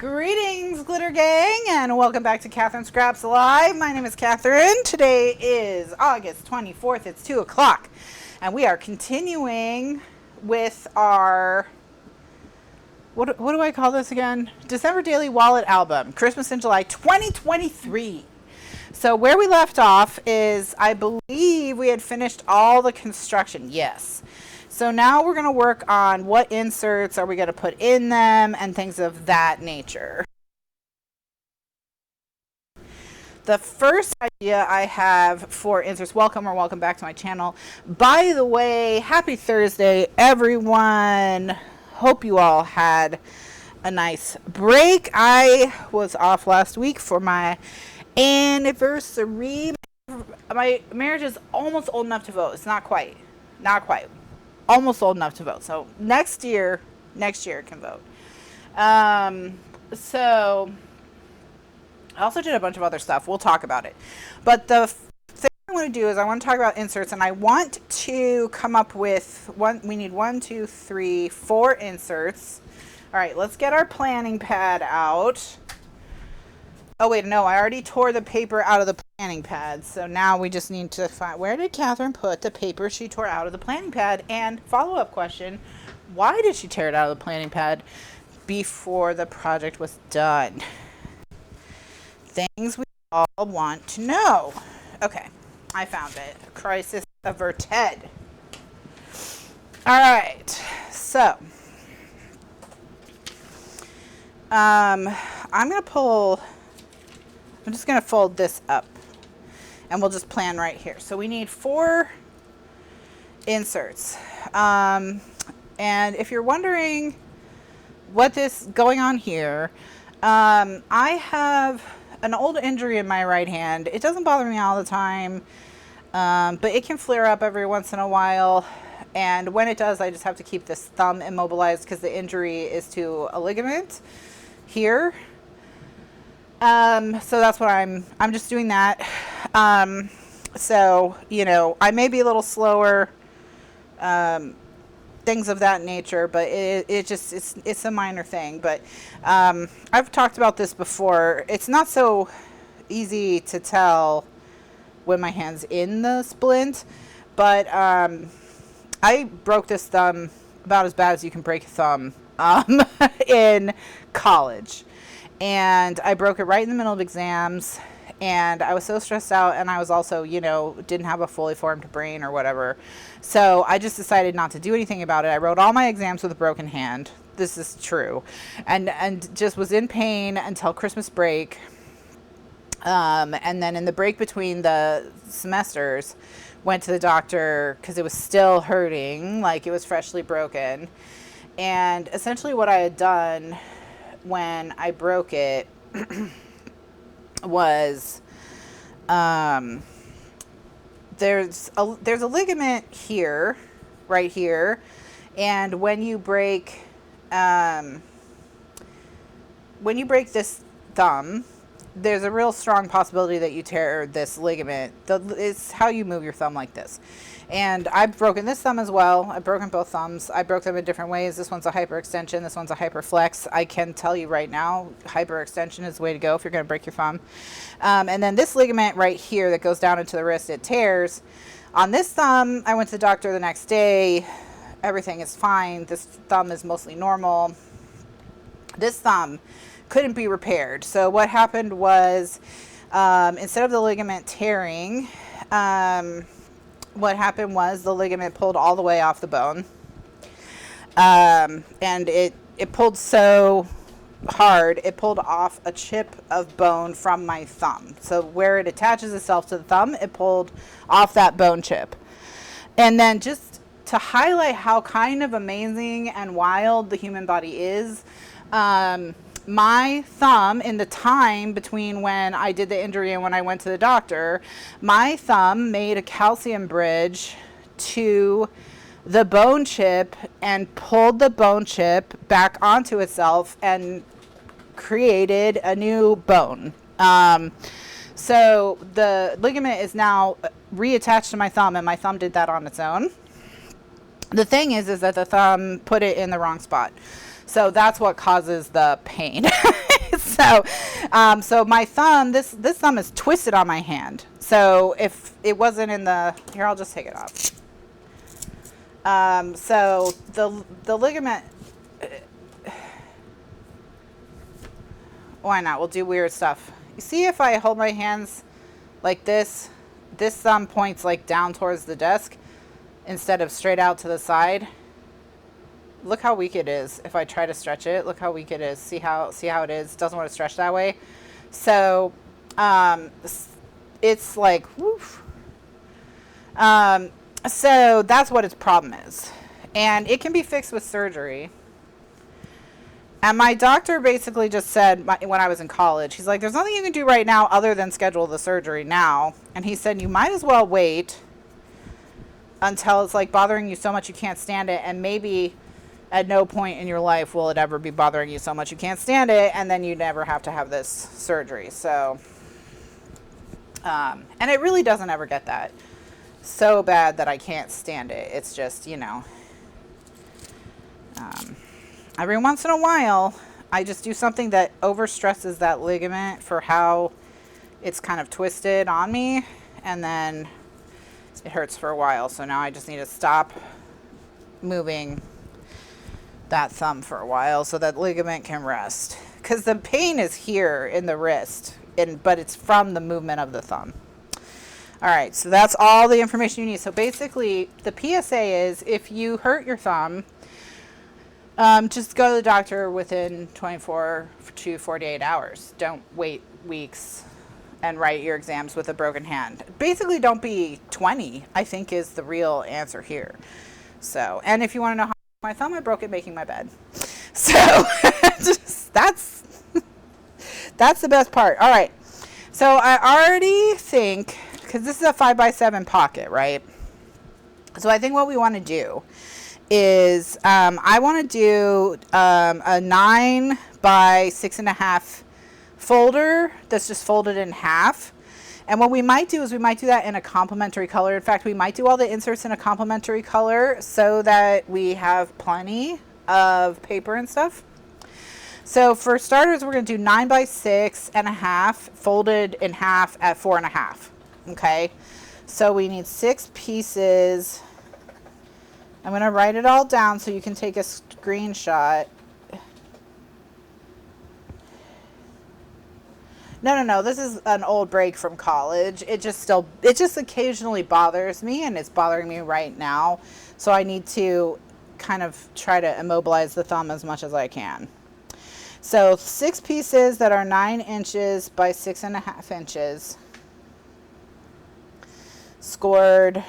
Greetings, Glitter Gang, and welcome back to Kathryn Scraps Live. My name is Kathryn. Today is August 24th. It's 2 o'clock, and we are continuing with our, what do I call this again? December Daily Wallet Album, Christmas in July 2023. So where we left off is, I believe we had finished all the construction. Yes. So now we're going to work on what inserts are we going to put in them and things of that nature. The first idea I have for inserts, welcome back to my channel. By the way, happy Thursday, everyone. Hope you all had a nice break. I was off last week for my anniversary. My marriage is almost old enough to vote. It's not quite. Almost old enough to vote. So next year can vote. So I also did a bunch of other stuff. We'll talk about it. But the thing I want to do is I want to talk about inserts, and I want to come up with we need 4 inserts. All right, let's get our planning pad out. Oh wait, no, I already tore the paper out of the planning pad. So now we just need to find, where did Kathryn put the paper she tore out of the planning pad? And follow-up question, why did she tear it out of the planning pad before the project was done? Things we all want to know. Okay, I found it. Crisis averted. All right, so I'm just going to fold this up, and we'll just plan right here. So we need 4 inserts. And if you're wondering what is going on here, I have an old injury in my right hand. It doesn't bother me all the time, but it can flare up every once in a while. And when it does, I just have to keep this thumb immobilized because the injury is to a ligament here. So that's what I'm just doing that. So, you know, I may be a little slower, things of that nature, but it's a minor thing. But, I've talked about this before. It's not so easy to tell when my hand's in the splint, but, I broke this thumb about as bad as you can break a thumb, in college. And I broke it right in the middle of exams, and I was so stressed out, and I was also, you know, didn't have a fully formed brain or whatever. So I just decided not to do anything about it. I wrote all my exams with a broken hand. This is true. And just was in pain until Christmas break. And then in the break between the semesters, went to the doctor because it was still hurting, like it was freshly broken. And essentially what I had done when I broke it was there's a ligament here, right here, and when you break this thumb, there's a real strong possibility that you tear this ligament. It's how you move your thumb like this. And I've broken this thumb as well. I've broken both thumbs. I broke them in different ways. This one's a hyperextension. This one's a hyperflex. I can tell you right now, hyperextension is the way to go if you're going to break your thumb. And then this ligament right here that goes down into the wrist, it tears. On this thumb, I went to the doctor the next day. Everything is fine. This thumb is mostly normal. This thumb couldn't be repaired. So what happened was, instead of the ligament tearing, what happened was the ligament pulled all the way off the bone. And it pulled so hard, it pulled off a chip of bone from my thumb. So where it attaches itself to the thumb, it pulled off that bone chip. And then just to highlight how kind of amazing and wild the human body is, my thumb, in the time between when I did the injury and when I went to the doctor, my thumb made a calcium bridge to the bone chip and pulled the bone chip back onto itself and created a new bone. So the ligament is now reattached to my thumb, and my thumb did that on its own. The thing is that the thumb put it in the wrong spot. So that's what causes the pain. So my thumb, this thumb is twisted on my hand. So if it wasn't in the, here, I'll just take it off. So the ligament, why not? We'll do weird stuff. You see, if I hold my hands like this thumb points like down towards the desk instead of straight out to the side. Look how weak it is. If I try to stretch it, look how weak it is. See how it is? Doesn't want to stretch that way. So it's like, woof. So that's what its problem is. And it can be fixed with surgery. And my doctor basically just said, when I was in college, he's like, there's nothing you can do right now other than schedule the surgery now. And he said, you might as well wait until it's like bothering you so much you can't stand it. And maybe at no point in your life will it ever be bothering you so much you can't stand it, and then you never have to have this surgery. So, and it really doesn't ever get that so bad that I can't stand it. It's just, you know, every once in a while, I just do something that overstresses that ligament for how it's kind of twisted on me, and then it hurts for a while. So now I just need to stop moving that thumb for a while so that ligament can rest, because the pain is here in the wrist, but it's from the movement of the thumb. All right, so that's all the information you need. So basically the PSA is, if you hurt your thumb, just go to the doctor within 24 to 48 hours. Don't wait weeks and write your exams with a broken hand. Basically, don't be 20, I think, is the real answer here. So, and if you want to know how my thumb, I broke it making my bed. So that's the best part. All right. So I already think, because this is a 5x7 pocket, right? So I think what we want to do is, I want to do a 9 by 6.5 folder that's just folded in half. And what we might do is we might do that in a complementary color. In fact, we might do all the inserts in a complementary color so that we have plenty of paper and stuff. So for starters, we're going to do 9 by 6.5 folded in half at 4.5. Okay. So we need 6 pieces. I'm going to write it all down so you can take a screenshot. No, this is an old break from college. It just occasionally bothers me, and it's bothering me right now. So I need to kind of try to immobilize the thumb as much as I can. So 6 pieces that are 9 inches by 6.5 inches. Scored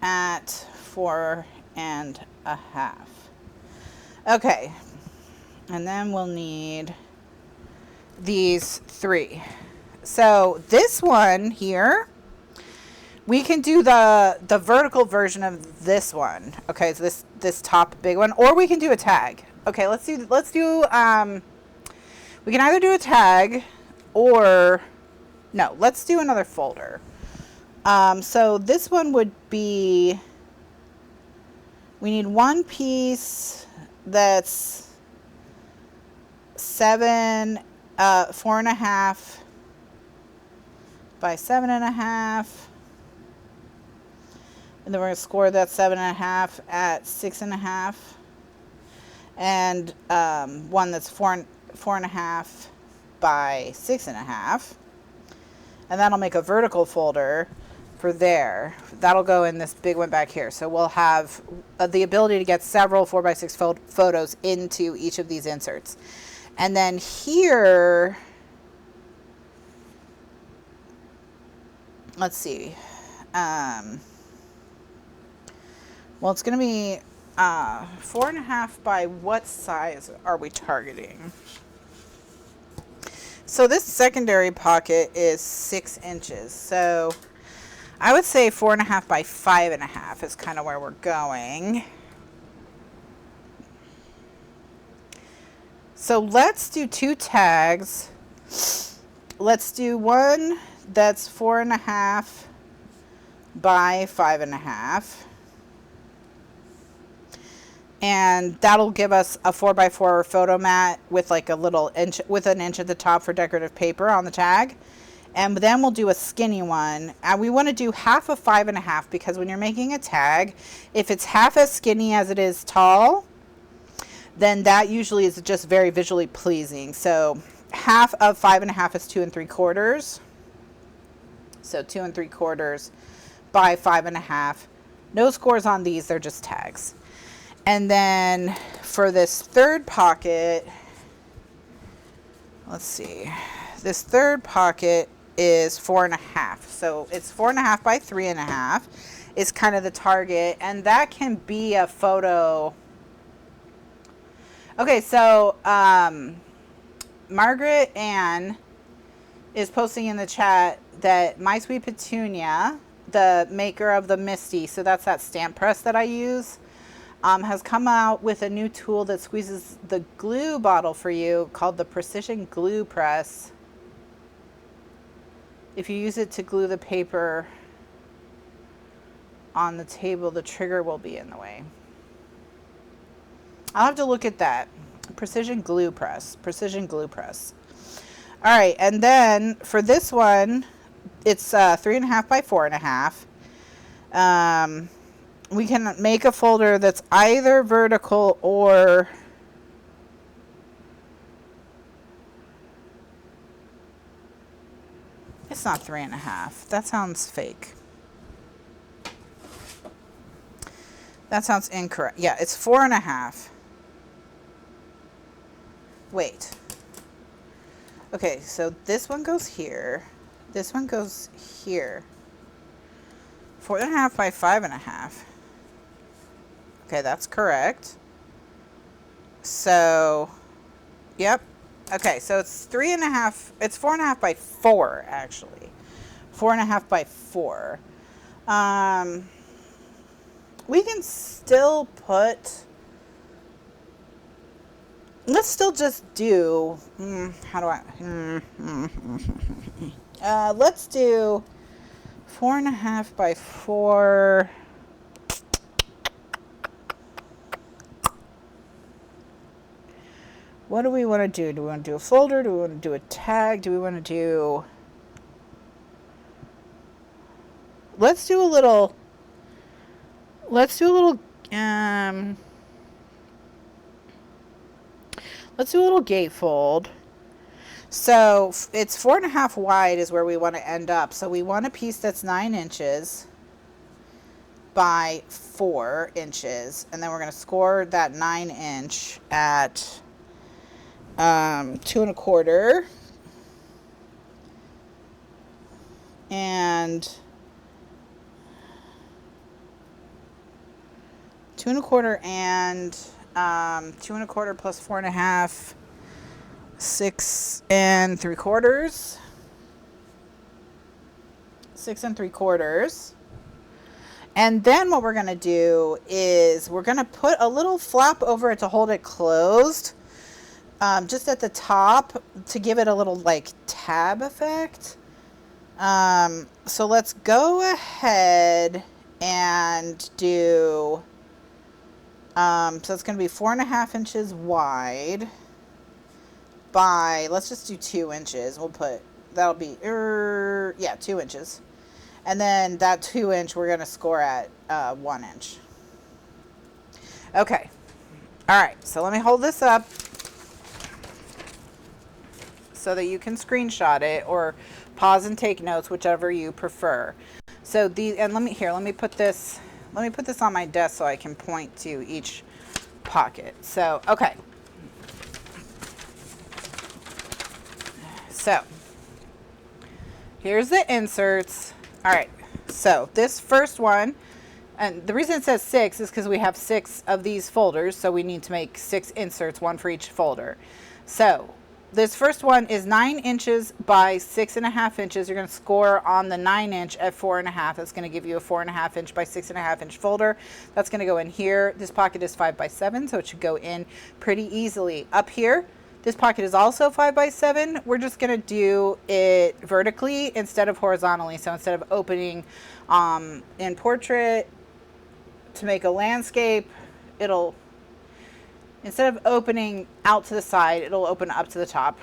at 4.5. Okay. And then we'll need these 3. So this one here, we can do the vertical version of this one. Okay, so this top big one, or we can do a tag. Okay, let's do we can either do a tag, or no, let's do another folder. So this one would be, we need one piece that's 4.5 by 7.5, and then we're going to score that 7.5 at 6.5, and one that's 4.5 by 6.5, and that'll make a vertical folder for there. That'll go in this big one back here. So we'll have the ability to get several 4x6 photos into each of these inserts. And then here, let's see. Well, it's going to be 4.5 by what size are we targeting? So this secondary pocket is 6 inches. So I would say 4.5 by 5.5 is kind of where we're going. So let's do 2 tags. Let's do one that's 4.5 by 5.5. And that'll give us a 4x4 photo mat with like a little inch, with an inch at the top for decorative paper on the tag. And then we'll do a skinny one, and we want to do half of 5.5, because when you're making a tag, if it's half as skinny as it is tall, then that usually is just very visually pleasing. So half of 5.5 is 2 3/4. So 2 3/4 by 5.5. No scores on these, they're just tags. And then for this third pocket, let's see, this third pocket is 4.5. So it's 4.5 by 3.5 is kind of the target, and that can be a photo. Okay, so Margaret Ann is posting in the chat that My Sweet Petunia, the maker of the Misty, so that's that stamp press that I use, has come out with a new tool that squeezes the glue bottle for you called the Precision Glue Press. If you use it to glue the paper on the table, the trigger will be in the way. I'll have to look at that. Precision Glue Press. Precision Glue Press. All right, and then for this one, it's 3.5 by 4.5. We can make a folder that's either vertical or it's not 3.5. That sounds fake. That sounds incorrect. Yeah, it's 4.5. Wait. Okay, so this one goes here. This one goes here. 4.5 by 5.5. Okay, that's correct. So, yep. Okay, so it's 3.5. It's 4.5 by 4, actually. 4.5 by 4. We can still put. Let's still just do. How do I? Let's do 4.5 by 4. What do we want to do? Do we want to do a folder? Do we want to do a tag? Do we want to do... Let's do a little gatefold. So it's 4.5 wide is where we want to end up. So we want a piece that's 9 inches by 4 inches. And then we're going to score that 9 inch at 2 1/4 and 2 1/4 and 2 1/4 plus 4.5, 6 3/4, 6 3/4. And then what we're going to do is we're going to put a little flap over it to hold it closed. Just at the top to give it a little like tab effect. So let's go ahead and do, so it's going to be 4.5 inches wide by, let's just do 2 inches. We'll put, that'll be, yeah, 2 inches. And then that 2 inch we're going to score at 1 inch. Okay. All right. So let me hold this up so that you can screenshot it or pause and take notes, whichever you prefer. So these, and let me put this on my desk so I can point to each pocket. So, okay. So, here's the inserts. All right. So, this first one, and the reason it says 6 is because we have 6 of these folders, so we need to make 6 inserts, 1 for each folder. So, this first one is 9 inches by 6.5 inches. You're going to score on the 9 inch at 4.5. That's going to give you a 4.5 inch by 6.5 inch folder. That's going to go in here. This pocket is 5 by 7, so it should go in pretty easily. Up here, this pocket is also 5 by 7. We're just going to do it vertically instead of horizontally. So instead of opening in portrait to make a landscape, it'll instead of opening out to the side, it'll open up to the top.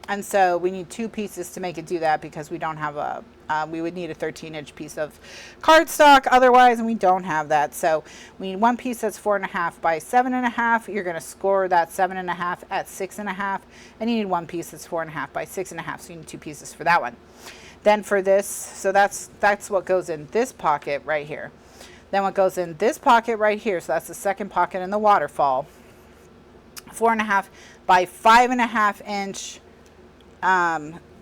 And so we need 2 pieces to make it do that, because we don't have a, we would need a 13-inch piece of cardstock otherwise, and we don't have that. So we need 1 piece that's 4.5 by 7.5. You're going to score that 7.5 at 6.5, and you need 1 piece that's 4.5 by 6.5. So you need 2 pieces for that one. Then for this, so that's what goes in this pocket right here. Then what goes in this pocket right here, so that's the second pocket in the waterfall. 4.5 by 5.5 inch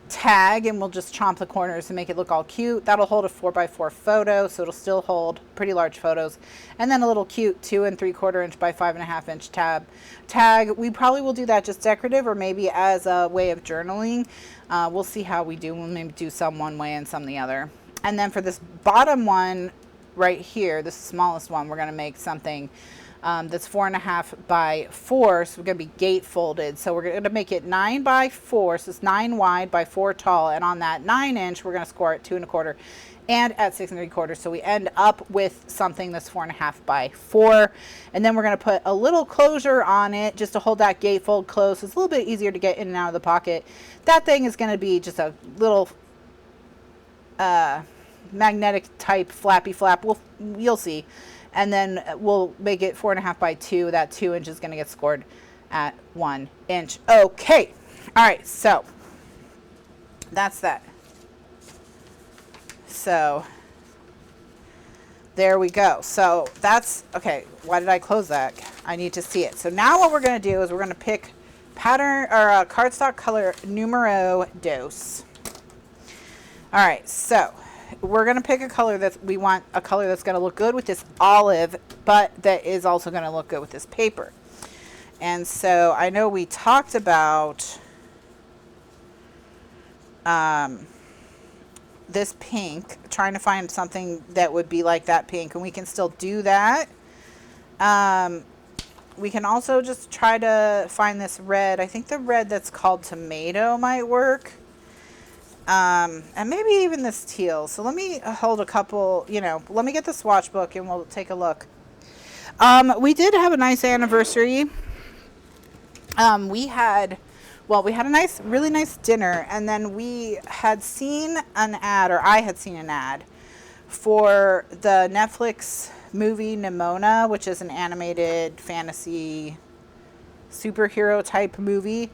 tag, and we'll just chomp the corners to make it look all cute. That'll hold a 4x4 photo, so it'll still hold pretty large photos. And then a little cute 2 3/4 inch by 5.5 inch tag. We probably will do that just decorative, or maybe as a way of journaling. We'll see how we do. We'll maybe do some one way and some the other. And then for this bottom one right here, the smallest one, we're going to make something that's 4.5 by 4, so we're going to be gate folded. So we're going to make it 9 by 4, so it's 9 wide by 4 tall, and on that 9 inch we're going to score at 2 1/4 and at 6 3/4. So we end up with something that's 4.5 by 4, and then we're going to put a little closure on it just to hold that gate fold closed. So it's a little bit easier to get in and out of the pocket. That thing is going to be just a little magnetic type flappy flap. You'll see. And then we'll make it 4.5 by 2. That 2 inch is going to get scored at 1 inch. Okay. All right. So that's that. So there we go. So that's okay. Why did I close that? I need to see it. So now what we're going to do is we're going to pick pattern or cardstock color numero dos. All right. So we're going to pick a color that we want, a color that's going to look good with this olive, but that is also going to look good with this paper. And so I know we talked about this pink, trying to find something that would be like that pink, and we can still do that. We can also just try to find this red. I think the red that's called tomato might work. And maybe even this teal. So let me hold a couple, let me get the swatch book and we'll take a look. We did have a nice anniversary. We had a really nice dinner, and then we had seen an ad, or I had seen an ad for the Netflix movie Nimona, which is an animated fantasy superhero type movie.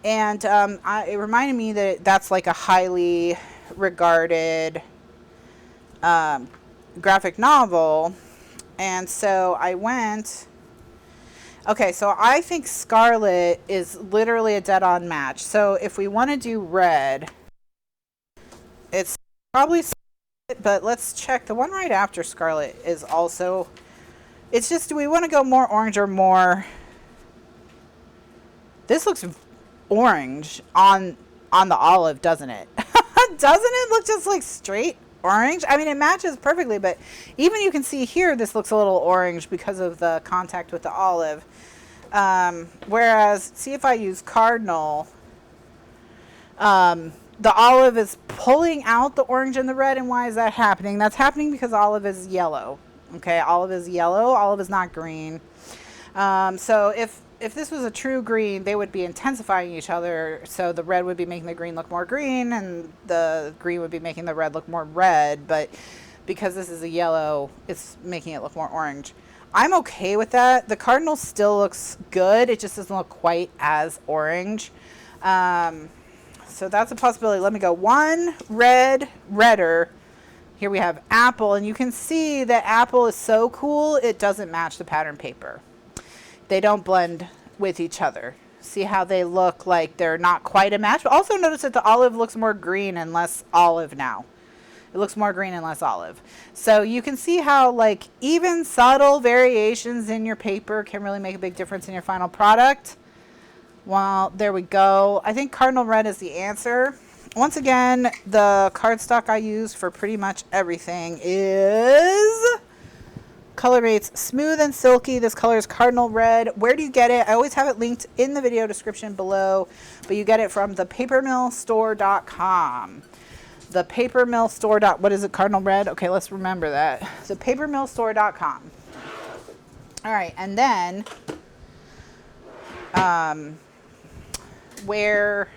And it reminded me that that's like a highly regarded graphic novel. And so I went, okay, so I think Scarlet is literally a dead-on match. So if we want to do red, it's probably Scarlet, but let's check. The one right after Scarlet is also, it's just, do we want to go more orange or more? This looks orange on the olive, doesn't it? Doesn't it look just like straight orange? I mean, it matches perfectly, but even you can see here this looks a little orange because of the contact with the olive. Whereas, see if I use Cardinal, the olive is pulling out the orange and the red. And why is that happening? That's happening because olive is yellow. Okay, olive is yellow, olive is not green. So if this was a true green, they would be intensifying each other. So the red would be making the green look more green, and the green would be making the red look more red. But because this is a yellow, it's making it look more orange. I'm okay with that. The Cardinal still looks good. It just doesn't look quite as orange. So that's a possibility. Let me go one redder. Here we have apple, and you can see that apple is so cool, it doesn't match the pattern paper. They don't blend with each other. See how they look like they're not quite a match? But also notice that the olive looks more green and less olive now. It looks more green and less olive. So you can see how like even subtle variations in your paper can really make a big difference in your final product. Well, there we go. I think Cardinal Red is the answer. Once again, the cardstock I use for pretty much everything is ColorMate's Smooth and Silky. This color is Cardinal Red. Where do you get it? I always have it linked in the video description below, but you get it from thepapermillstore.com. The Papermill Store. What is it? Cardinal Red? Okay, let's remember that. The Papermillstore.com. All right, and then where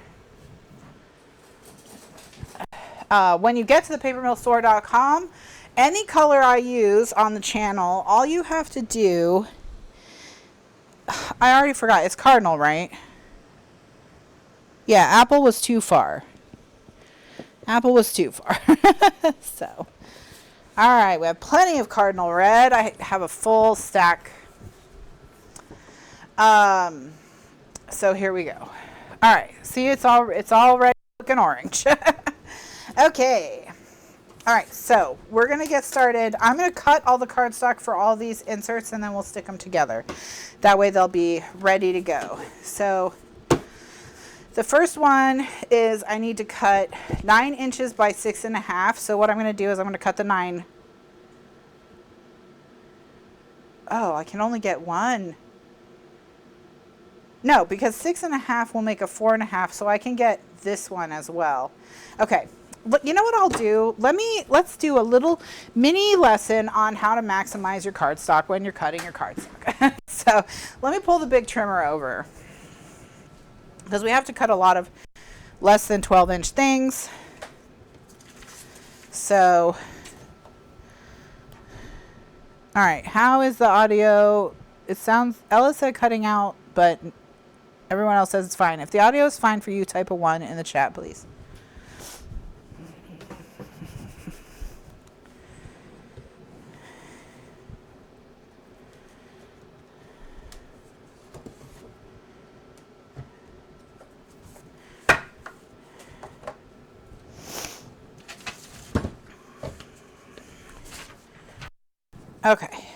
when you get to the papermillstore.com, any color I use on the channel, all you have to do, I already forgot, it's Cardinal, right? Yeah, Apple was too far. Apple was too far. So, all right, we have plenty of Cardinal Red. I have a full stack. So here we go. All right, see, it's already looking orange. Okay. All right, so we're going to get started. I'm going to cut all the cardstock for all these inserts, and then we'll stick them together. That way they'll be ready to go. So the first one is I need to cut 9 inches by 6.5. So what I'm going to do is I'm going to cut the 9. Oh, I can only get one. No, because 6.5 will make a 4.5, so I can get this one as well. Okay, you know what I'll do? Let's do a little mini lesson on how to maximize your cardstock when you're cutting your cardstock. So let me pull the big trimmer over, because we have to cut a lot of less than 12-inch things. So, all right, how is the audio? It sounds, Ella said cutting out, but everyone else says it's fine. If the audio is fine for you, type a 1 in the chat, please. Okay.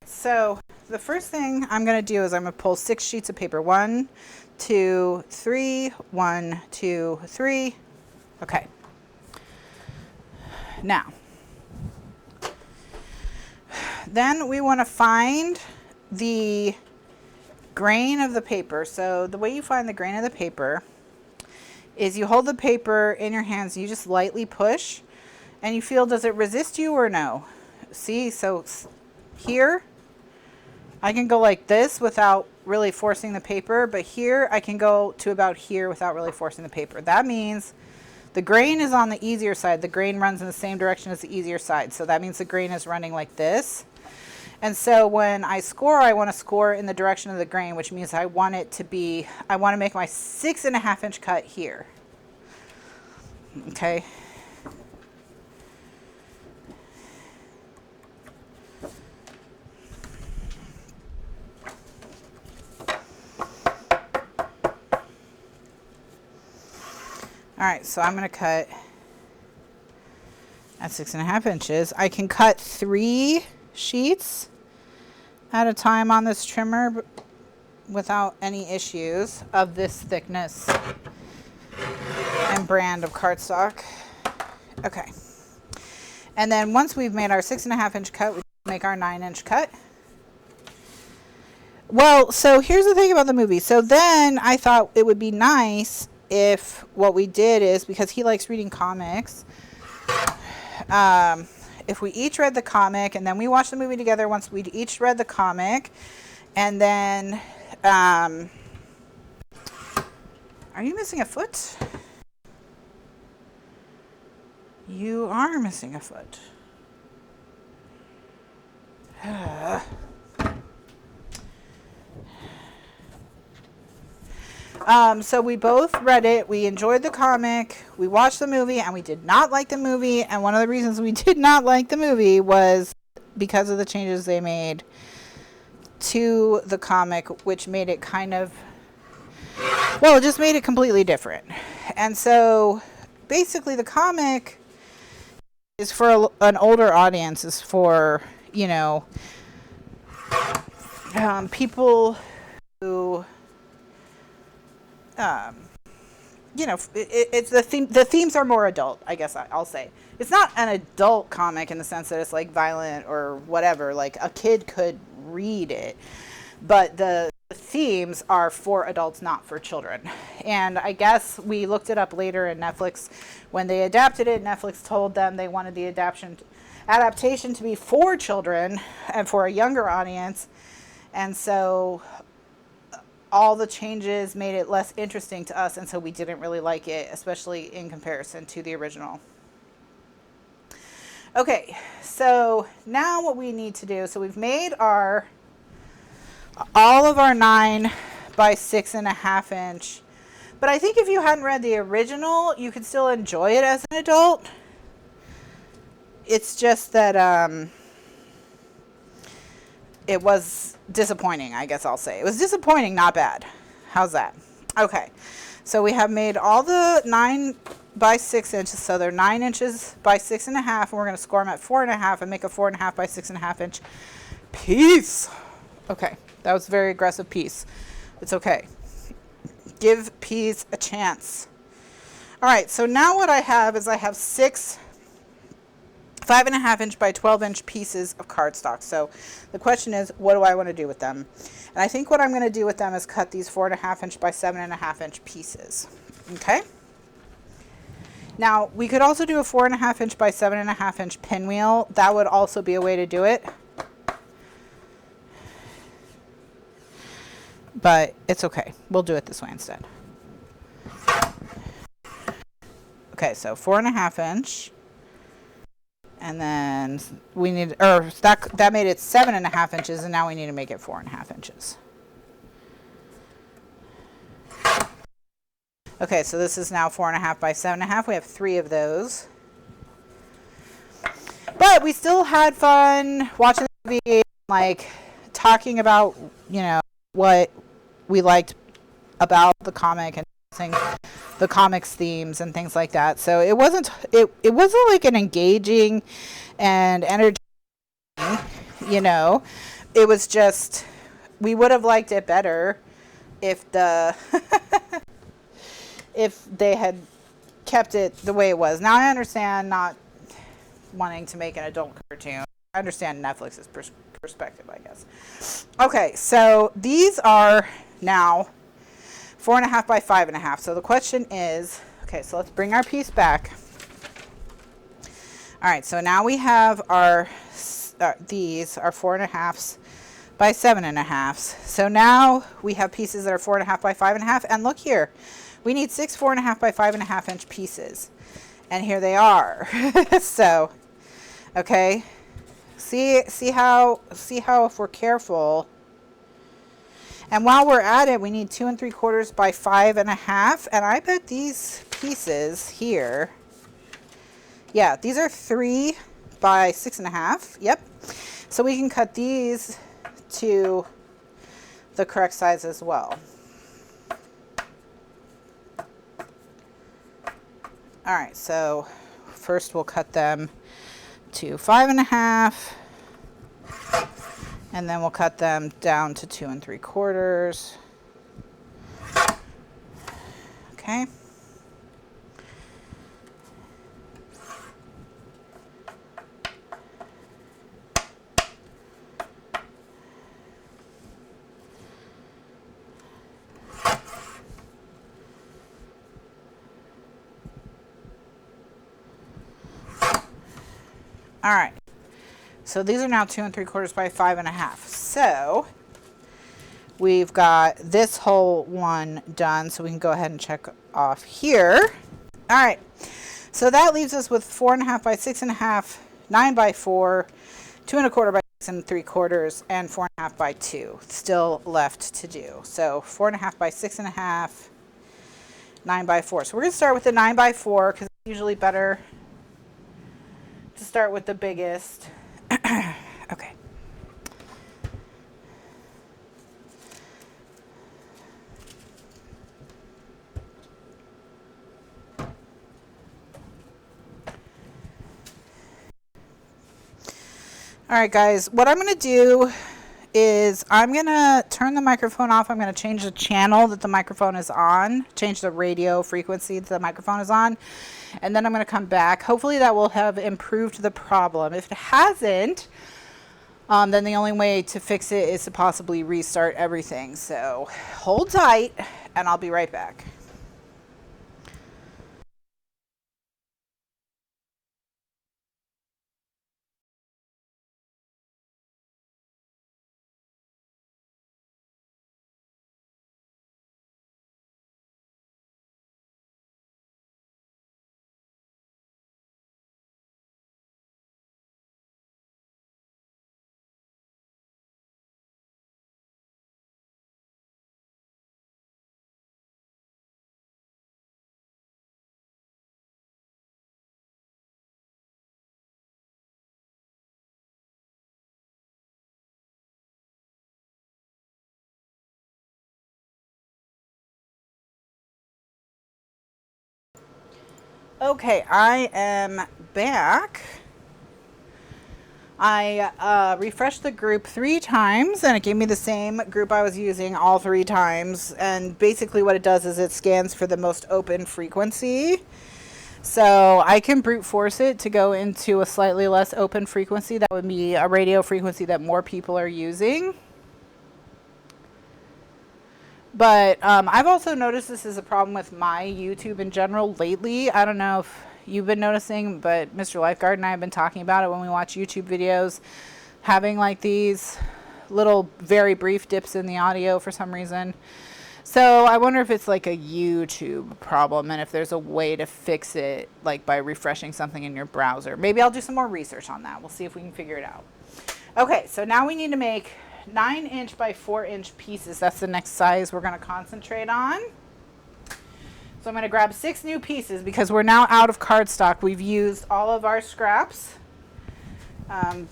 So the first thing I'm going to do is I'm going to pull 6 sheets of paper. 1, 2, 3, 1, 2, 3. Okay. Now, then we want to find the grain of the paper. So the way you find the grain of the paper is you hold the paper in your hands, you just lightly push, and you feel, does it resist you or no? See, so here I can go like this without really forcing the paper, but here I can go to about here without really forcing the paper. That means the grain is on the easier side. The grain runs in the same direction as the easier side. So that means the grain is running like this. And so when I score, I want to score in the direction of the grain, which means I want it to be, I want to make my 6.5 inch cut here. Okay. All right, so I'm going to cut at 6.5 inches. I can cut 3 sheets at a time on this trimmer without any issues of this thickness and brand of cardstock. Okay. And then once we've made our 6.5 inch cut, we make our 9 inch cut. Well, so here's the thing about the movie. So then I thought it would be nice if what we did is, because he likes reading comics, if we each read the comic and then we watched the movie together once we each read the comic, and then, are you missing a foot? You are missing a foot. So we both read it, we enjoyed the comic, we watched the movie, and we did not like the movie. And one of the reasons we did not like the movie was because of the changes they made to the comic, which made it kind of, well, it just made it completely different. And so basically the comic is for an older audience, is for, you know, people who, you know, it's the theme. The themes are more adult, I guess I'll say. It's not an adult comic in the sense that it's like violent or whatever. Like a kid could read it, but the themes are for adults, not for children. And I guess we looked it up later in Netflix. When they adapted it, Netflix told them they wanted the adaptation to be for children and for a younger audience. And so all the changes made it less interesting to us, and so we didn't really like it, especially in comparison to the original. Okay, so now what we need to do, so we've made all of our 9 by 6.5 inch, but I think if you hadn't read the original, you could still enjoy it as an adult. It's just that it was disappointing, I guess I'll say. It was disappointing, not bad. How's that? Okay, so we have made all the 9 by 6 inches, so they're 9 inches by 6.5, and we're going to score them at 4.5 and make a 4.5 by 6.5 inch piece. Okay, that was a very aggressive piece. It's okay. Give peas a chance. All right, so now what I have is I have 6 5.5 inch by 12 inch pieces of cardstock. So the question is, what do I want to do with them? And I think what I'm going to do with them is cut these 4.5 inch by 7.5 inch pieces. Okay. Now we could also do a 4.5 inch by 7.5 inch pinwheel. That would also be a way to do it. But it's okay. We'll do it this way instead. Okay, so 4.5 inch. And then we need, or that made it 7.5 inches, and now we need to make it 4.5 inches. Okay, so this is now 4.5 by 7.5. We have 3 of those. But we still had fun watching the movie, like talking about, you know, what we liked about the comic and the comics themes and things like that. So it wasn't like an engaging and entertaining, you know. It was just, we would have liked it better if if they had kept it the way it was. Now I understand not wanting to make an adult cartoon. I understand Netflix's perspective, I guess. Okay, so these are now 4.5 by 5.5. So the question is, okay, so let's bring our piece back. All right, so now we have these are 4.5s by 7.5s. So now we have pieces that are 4.5 by 5.5, and look here, we need 6 4.5 by 5.5 inch pieces, and here they are. So, okay, see how if we're careful. And while we're at it, we need 2 3/4 by 5.5. And I bet these pieces here, yeah, these are 3 by 6.5. Yep. So we can cut these to the correct size as well. All right, so first we'll cut them to 5.5. And then we'll cut them down to 2 3/4. Okay. All right. So these are now 2 3/4 by 5.5. So we've got this whole one done. So we can go ahead and check off here. All right. So that leaves us with 4.5 by 6.5, 9 by 4, 2 1/4 by 6 3/4, and 4.5 by 2 still left to do. So 4.5 by 6.5, 9 by 4. So we're going to start with the 9 by 4 because it's usually better to start with the biggest. Okay. All right, guys, what I'm going to do is I'm going to turn the microphone off. I'm going to change the channel that the microphone is on, change the radio frequency that the microphone is on, and then I'm going to come back. Hopefully that will have improved the problem. If it hasn't, then the only way to fix it is to possibly restart everything. So hold tight, and I'll be right back. Okay, I am back. I refreshed the group 3 times and it gave me the same group I was using all 3 times. And basically what it does is it scans for the most open frequency. So I can brute force it to go into a slightly less open frequency. That would be a radio frequency that more people are using. But I've also noticed this is a problem with my YouTube in general lately. I don't know if you've been noticing, but Mr. Lifeguard and I have been talking about it when we watch YouTube videos, having like these little very brief dips in the audio for some reason. So I wonder if it's like a YouTube problem and if there's a way to fix it, like by refreshing something in your browser. Maybe I'll do some more research on that. We'll see if we can figure it out. Okay, so now we need to make 9" by 4" pieces. That's the next size we're going to concentrate on. So I'm going to grab 6 new pieces because we're now out of cardstock. We've used all of our scraps.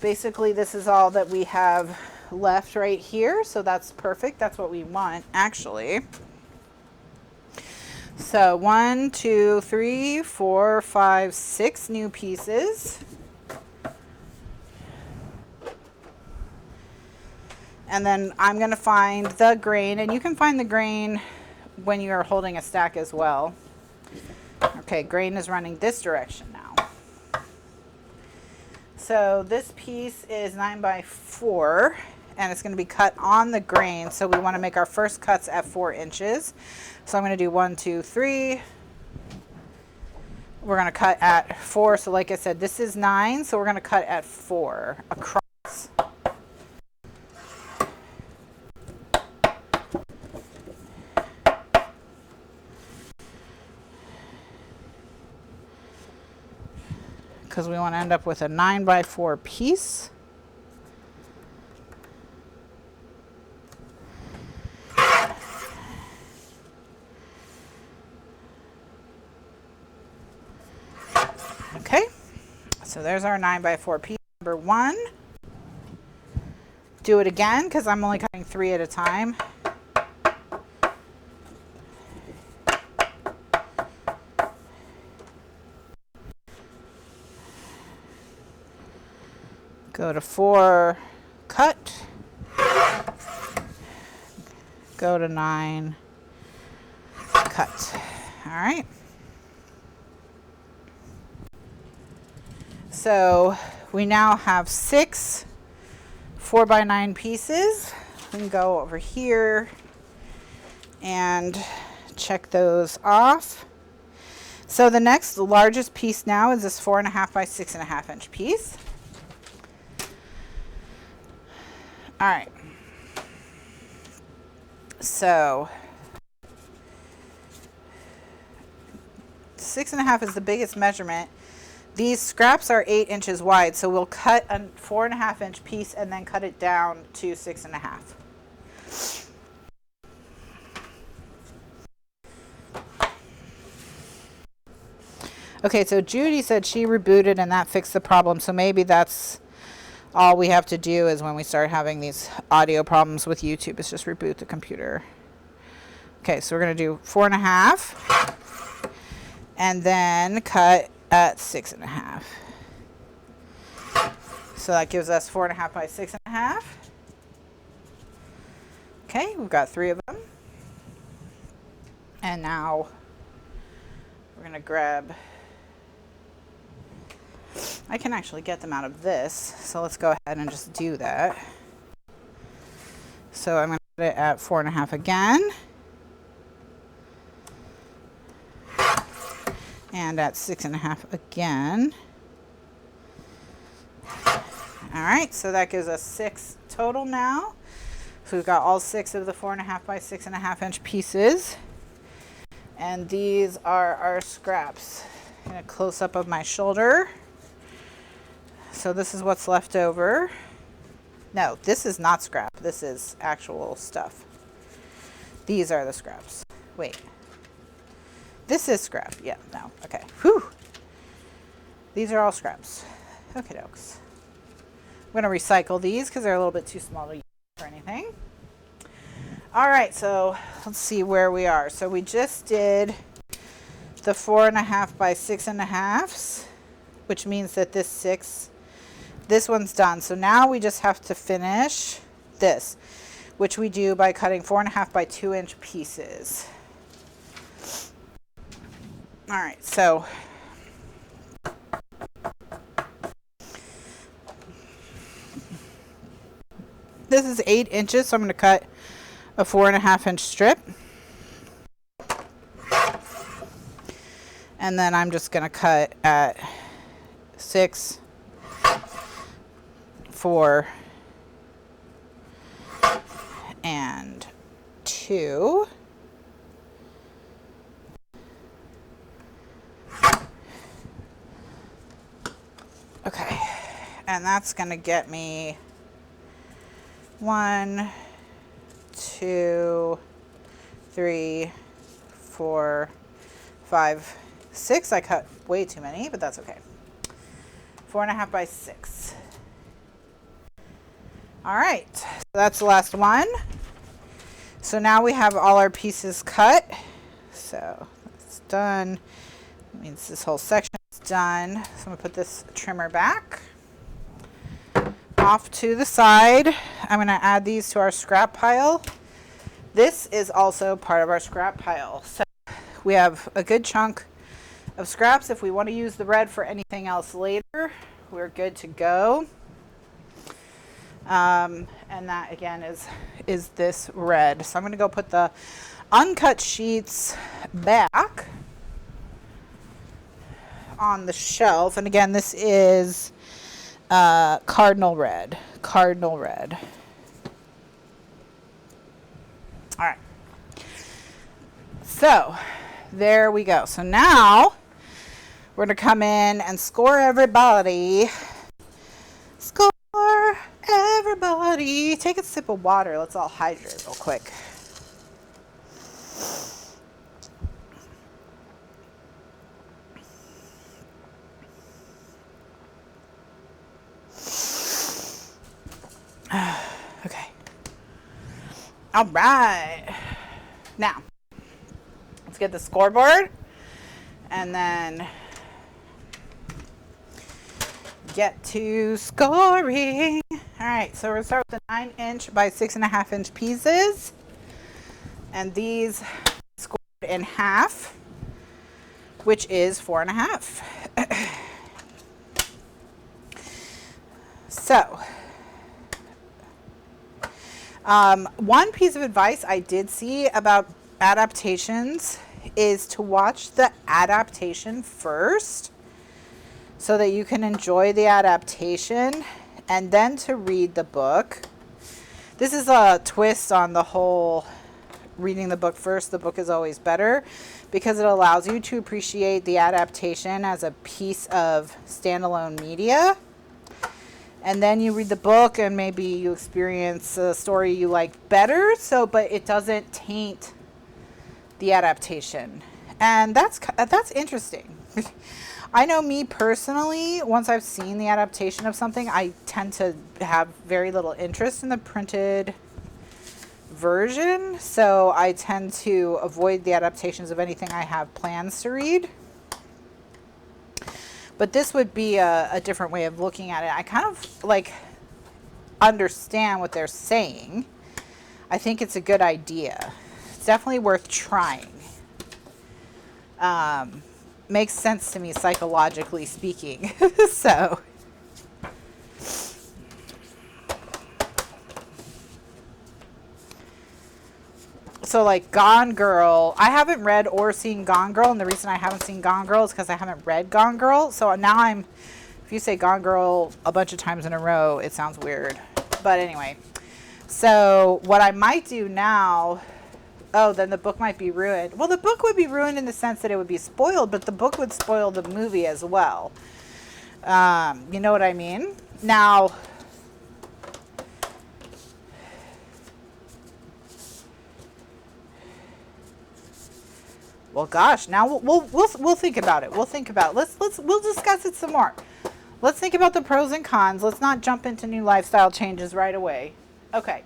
Basically, this is all that we have left right here. So that's perfect. That's what we want, actually. So 1, 2, 3, 4, 5, 6 new pieces. And then I'm going to find the grain, and you can find the grain when you're holding a stack as well. Okay, grain is running this direction now. So this piece is 9 by 4, and it's going to be cut on the grain. So we want to make our first cuts at 4 inches. So I'm going to do 1, 2, 3. We're going to cut at 4. So like I said, this is 9, so we're going to cut at 4 across. Because we want to end up with a 9 by 4 piece. Okay, so there's our 9 by 4 piece number 1. Do it again because I'm only cutting 3 at a time. Go to 4, cut, go to 9, cut. All right. So we now have 6 4 by 9 pieces. We can go over here and check those off. So the next largest piece now is this 4.5 by 6.5 inch piece. All right, so 6.5 is the biggest measurement. These scraps are 8 inches wide, so we'll cut a 4.5 inch piece and then cut it down to 6.5. Okay, so Judy said she rebooted and that fixed the problem, so maybe that's all we have to do is when we start having these audio problems with YouTube is just reboot the computer. Okay, so we're going to do 4.5 and then cut at 6.5. So that gives us 4.5 by 6.5. Okay, we've got 3 of them. And now we're going to grab, I can actually get them out of this, so let's go ahead and just do that. So I'm going to put it at 4.5 again. And at 6.5 again. All right, so that gives us 6 total now. So we've got all 6 of the 4.5 by 6.5 inch pieces. And these are our scraps. In a close up of my shoulder. So this is what's left over. No, this is not scrap. This is actual stuff. These are the scraps. Wait. This is scrap. Yeah, no. Okay. Whew. These are all scraps. Okay, dokes. I'm going to recycle these because they're a little bit too small to use for anything. All right, so let's see where we are. So we just did the 4.5 by 6.5s, which means that this one's done. So now we just have to finish this, which we do by cutting 4.5 by 2-inch pieces. All right, so this is 8 inches, so I'm going to cut a 4.5-inch strip. And then I'm just going to cut at 6, 4, and 2. Okay, and that's going to get me 1, 2, 3, 4, 5, 6. I cut way too many, but that's okay. 4.5 by 6. All right, so that's the last one. So now we have all our pieces cut. So it's done. That means this whole section is done. So I'm gonna put this trimmer back. Off to the side. I'm gonna add these to our scrap pile. This is also part of our scrap pile. So we have a good chunk of scraps. If we want to use the red for anything else later, we're good to go. And that again is this red. So I'm going to go put the uncut sheets back on the shelf. And again, this is cardinal red. Cardinal red. All right. So there we go. So now we're going to come in and score everybody. Score everybody. Take a sip of water. Let's all hydrate real quick. Okay. All right. Now, let's get the scoreboard and then get to scoring. All right, so we're going to start with the 9-inch by 6.5-inch pieces. And these scored in half, which is 4.5. So, one piece of advice I did see about adaptations is to watch the adaptation first so that you can enjoy the adaptation and then to read the book. This is a twist on the whole reading the book first. The book is always better because it allows you to appreciate the adaptation as a piece of standalone media. And then you read the book and maybe you experience a story you like better. So, but it doesn't taint the adaptation. And that's interesting. I know me personally, once I've seen the adaptation of something, I tend to have very little interest in the printed version. So I tend to avoid the adaptations of anything I have plans to read. But this would be a different way of looking at it. I kind of like understand what they're saying. I think it's a good idea. It's definitely worth trying. Makes sense to me psychologically speaking. So like Gone Girl, I haven't read or seen Gone Girl, and the reason I haven't seen Gone Girl is because I haven't read Gone Girl. So now if you say Gone Girl a bunch of times in a row, it sounds weird. But anyway, so what I might do now, then the book might be ruined. Well, the book would be ruined in the sense that it would be spoiled, but the book would spoil the movie as well. You know what I mean? Now, well, gosh, now we'll think about it. We'll think about it. We'll discuss it some more. Let's think about the pros and cons. Let's not jump into new lifestyle changes right away. Okay.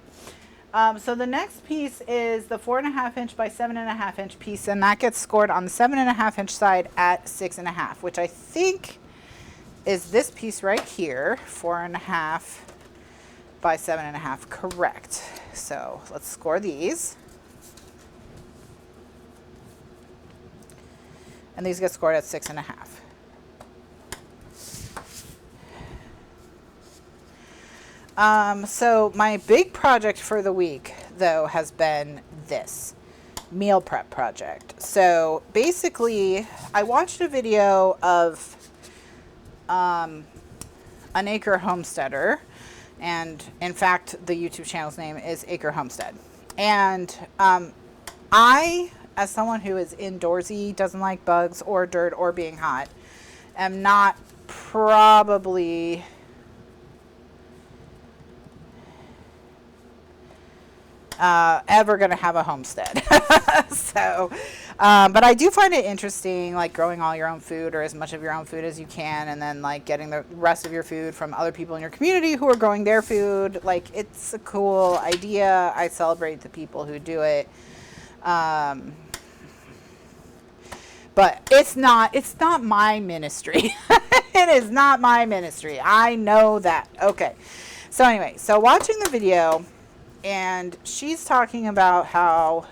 So the next piece is the 4.5 inch by 7.5 inch piece, and that gets scored on the 7.5 inch side at 6.5, which I think is this piece right here, 4.5 by 7.5, correct. So let's score these. And these get scored at 6.5. So my big project for the week, though, has been this meal prep project. So basically, I watched a video of an Acre Homesteader, and in fact, the YouTube channel's name is Acre Homestead. And I, as someone who is indoorsy, doesn't like bugs or dirt or being hot, am not probably ever going to have a homestead. So, but I do find it interesting, like growing all your own food, or as much of your own food as you can, and then like getting the rest of your food from other people in your community who are growing their food. Like, it's a cool idea. I celebrate the people who do it. But it's not my ministry. It is not my ministry. I know that. Okay. So anyway, so watching the video, and she's talking about how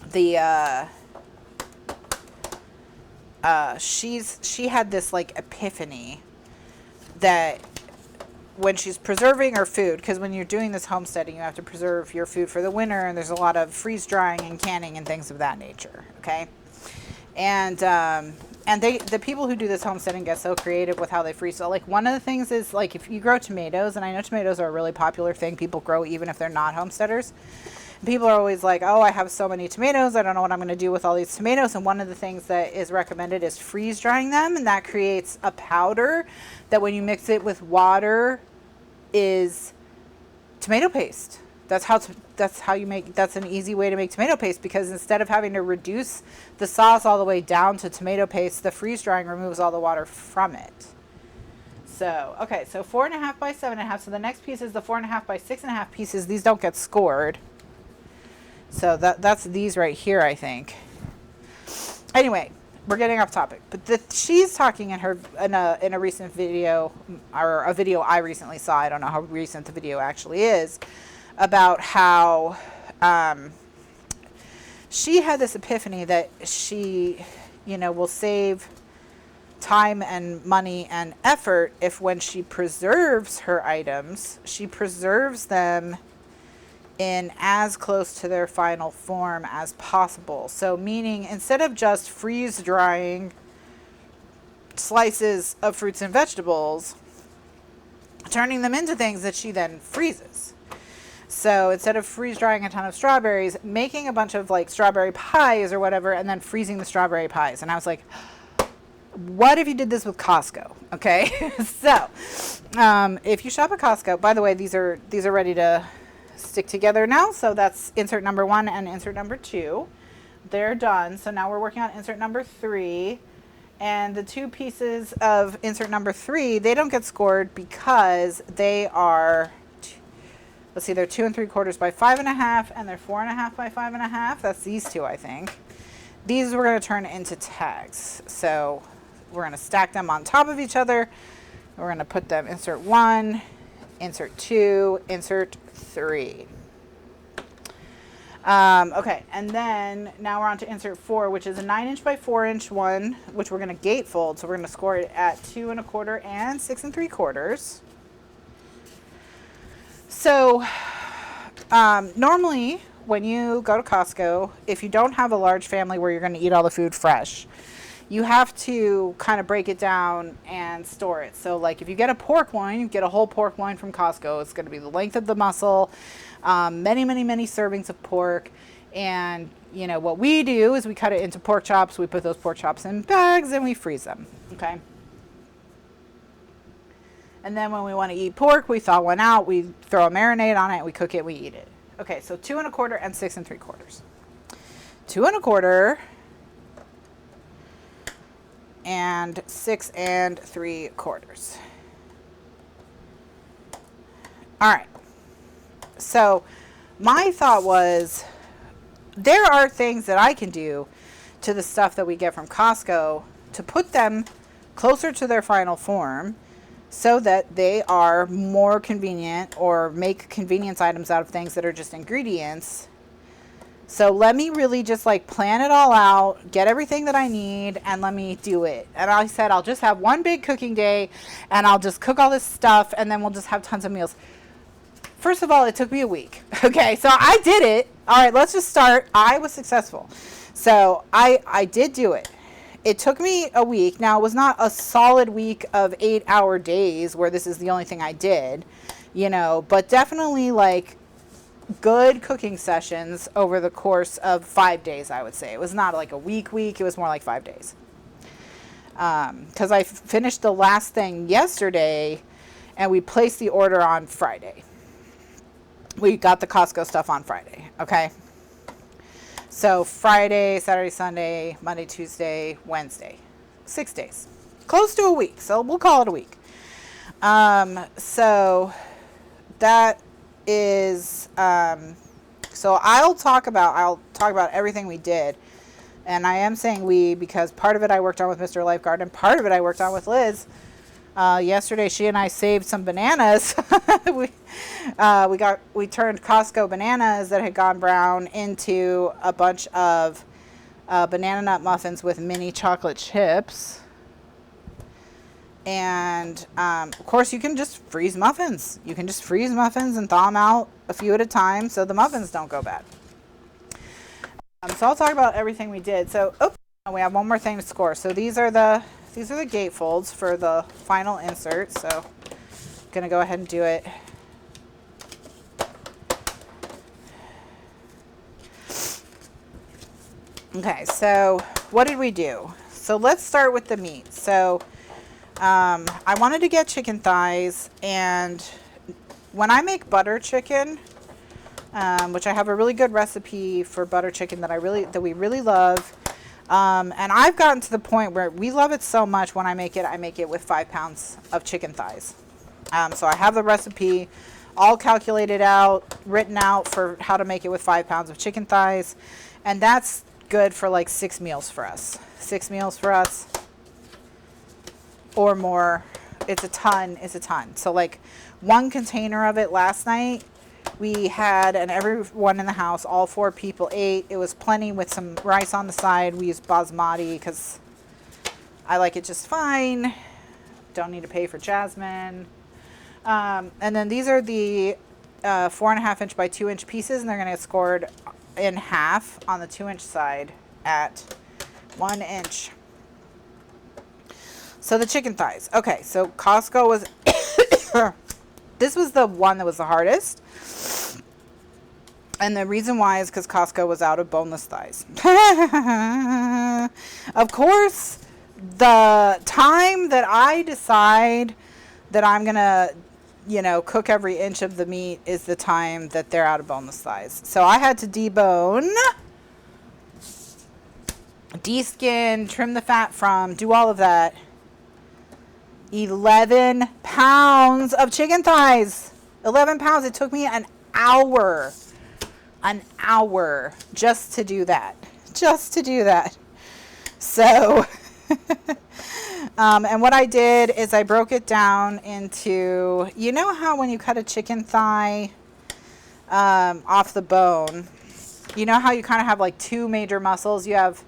she had this like epiphany that when she's preserving her food, because when you're doing this homesteading, you have to preserve your food for the winter, and there's a lot of freeze drying and canning and things of that nature. Okay. And the people who do this homesteading get so creative with how they freeze. So like, one of the things is like, if you grow tomatoes, and I know tomatoes are a really popular thing people grow even if they're not homesteaders. People are always like, oh, I have so many tomatoes, I don't know what I'm going to do with all these tomatoes. And one of the things that is recommended is freeze drying them, and that creates a powder that when you mix it with water is tomato paste. That's how you make, that's an easy way to make tomato paste, because instead of having to reduce the sauce all the way down to tomato paste, the freeze drying removes all the water from it. So, okay, so 4.5 by 7.5. So the next piece is the 4.5 by 6.5 pieces. These don't get scored. So that's these right here, I think. Anyway, we're getting off topic, but she's talking in a recent video, or a video I recently saw. I don't know how recent the video actually is, about how she had this epiphany that she, will save time and money and effort if, when she preserves her items, she preserves them in as close to their final form as possible. So meaning, instead of just freeze drying slices of fruits and vegetables, turning them into things that she then freezes. So instead of freeze drying a ton of strawberries, making a bunch of like strawberry pies or whatever, and then freezing the strawberry pies. And I was like, what if you did this with Costco? Okay. So if you shop at Costco, by the way, these are ready to stick together now. So that's insert number 1 and insert number 2. They're done. So now we're working on insert number 3. And the 2 pieces of insert number 3, they don't get scored because they are, let's see, they're 2 3/4 by 5.5, and they're 4.5 by 5.5. That's these 2, I think. These we're going to turn into tags. So we're going to stack them on top of each other. We're going to put them insert 1, insert 2, insert 3. Okay, and then now we're on to insert 4, which is a 9 inch by 4 inch one, which we're going to gatefold. So we're going to score it at 2 1/4 and 6 3/4. So normally when you go to Costco, if you don't have a large family where you're going to eat all the food fresh, you have to kind of break it down and store it. So like, if you get a pork loin, you get a whole pork loin from Costco. It's going to be the length of the muscle, many servings of pork. And what we do is we cut it into pork chops. We put those pork chops in bags and we freeze them. Okay. And then when we want to eat pork, we thaw one out, we throw a marinade on it, we cook it, we eat it. Okay, so 2 1/4 and 6 3/4. 2 1/4 and 6 3/4. All right. So my thought was, there are things that I can do to the stuff that we get from Costco to put them closer to their final form so that they are more convenient, or make convenience items out of things that are just ingredients. So let me really just like plan it all out, get everything that I need, and let me do it. And I said, I'll just have one big cooking day and I'll just cook all this stuff and then we'll just have tons of meals. First of all, it took me a week. Okay, so I did it. All right, let's just start. I was successful. So I did do it. It took me a week. Now, it was not a solid week of 8-hour days where this is the only thing I did, you know, but definitely like good cooking sessions over the course of 5 days, I would say. It was not like a week, it was more like 5 days. Because I finished the last thing yesterday and we placed the order on Friday. We got the Costco stuff on Friday, okay? So Friday, Saturday, Sunday, Monday, Tuesday, Wednesday. 6 days. Close to a week, so we'll call it a week. So that is, so I'll talk about everything we did. And I am saying we we because part of it I worked on with Mr. Lifeguard and part of it I worked on with Liz. Yesterday she and I saved some bananas. we turned Costco bananas that had gone brown into a bunch of banana nut muffins with mini chocolate chips. And of course you can just freeze muffins. You can just freeze muffins and thaw them out a few at a time so the muffins don't go bad. So I'll talk about everything we did. So we have one more thing to score. So these are the gatefolds for the final insert. So I'm gonna go ahead and do it. Okay, so what did we do? So let's start with the meat. So I wanted to get chicken thighs, and when I make butter chicken, which I have a really good recipe for butter chicken that we really love, and I've gotten to the point where we love it so much. When I make it with 5 pounds of chicken thighs. So I have the recipe all calculated out, written out for how to make it with 5 pounds of chicken thighs, and that's good for like 6 meals for us. 6 meals for us or more. It's a ton. So like one container of it last night we had, and everyone in the house, all 4 people ate. It was plenty with some rice on the side. We used basmati because I like it just fine. Don't need to pay for jasmine. And then these are the 4.5 inch by 2 inch pieces, and they're going to get scored in half on the 2 inch side at 1 inch. So the chicken thighs. Okay, so Costco was this was the one that was the hardest. And the reason why is because Costco was out of boneless thighs. Of course, the time that I decide that I'm going to, you know, cook every inch of the meat is the time that they're out of boneless thighs. So I had to debone, deskin, trim the fat from, do all of that. 11 pounds of chicken thighs. 11 pounds. It took me an hour just to do that. So, and what I did is I broke it down into, you know how when you cut a chicken thigh off the bone, you know how you kind of have like 2 major muscles? You have,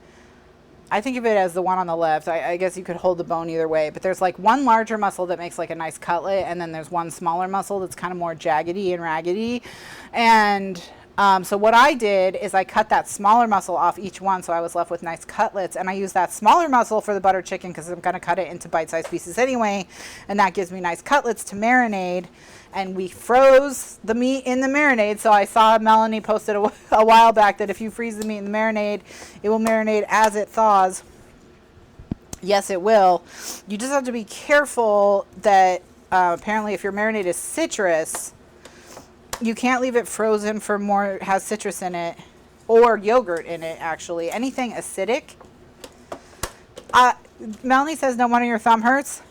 I think of it as the one on the left. I guess you could hold the bone either way, but there's like one larger muscle that makes like a nice cutlet, and then there's one smaller muscle that's kind of more jaggedy and raggedy. And so what I did is I cut that smaller muscle off each one, so I was left with nice cutlets, and I use that smaller muscle for the butter chicken because I'm going to cut it into bite-sized pieces anyway, and that gives me nice cutlets to marinate. And we froze the meat in the marinade. So I saw Melanie posted a while back that if you freeze the meat in the marinade, it will marinate as it thaws. Yes, it will. You just have to be careful that apparently if your marinade is citrus, you can't leave it frozen for more, has citrus in it, or yogurt in it, actually. Anything acidic. Melanie says, no wonder your thumb hurts.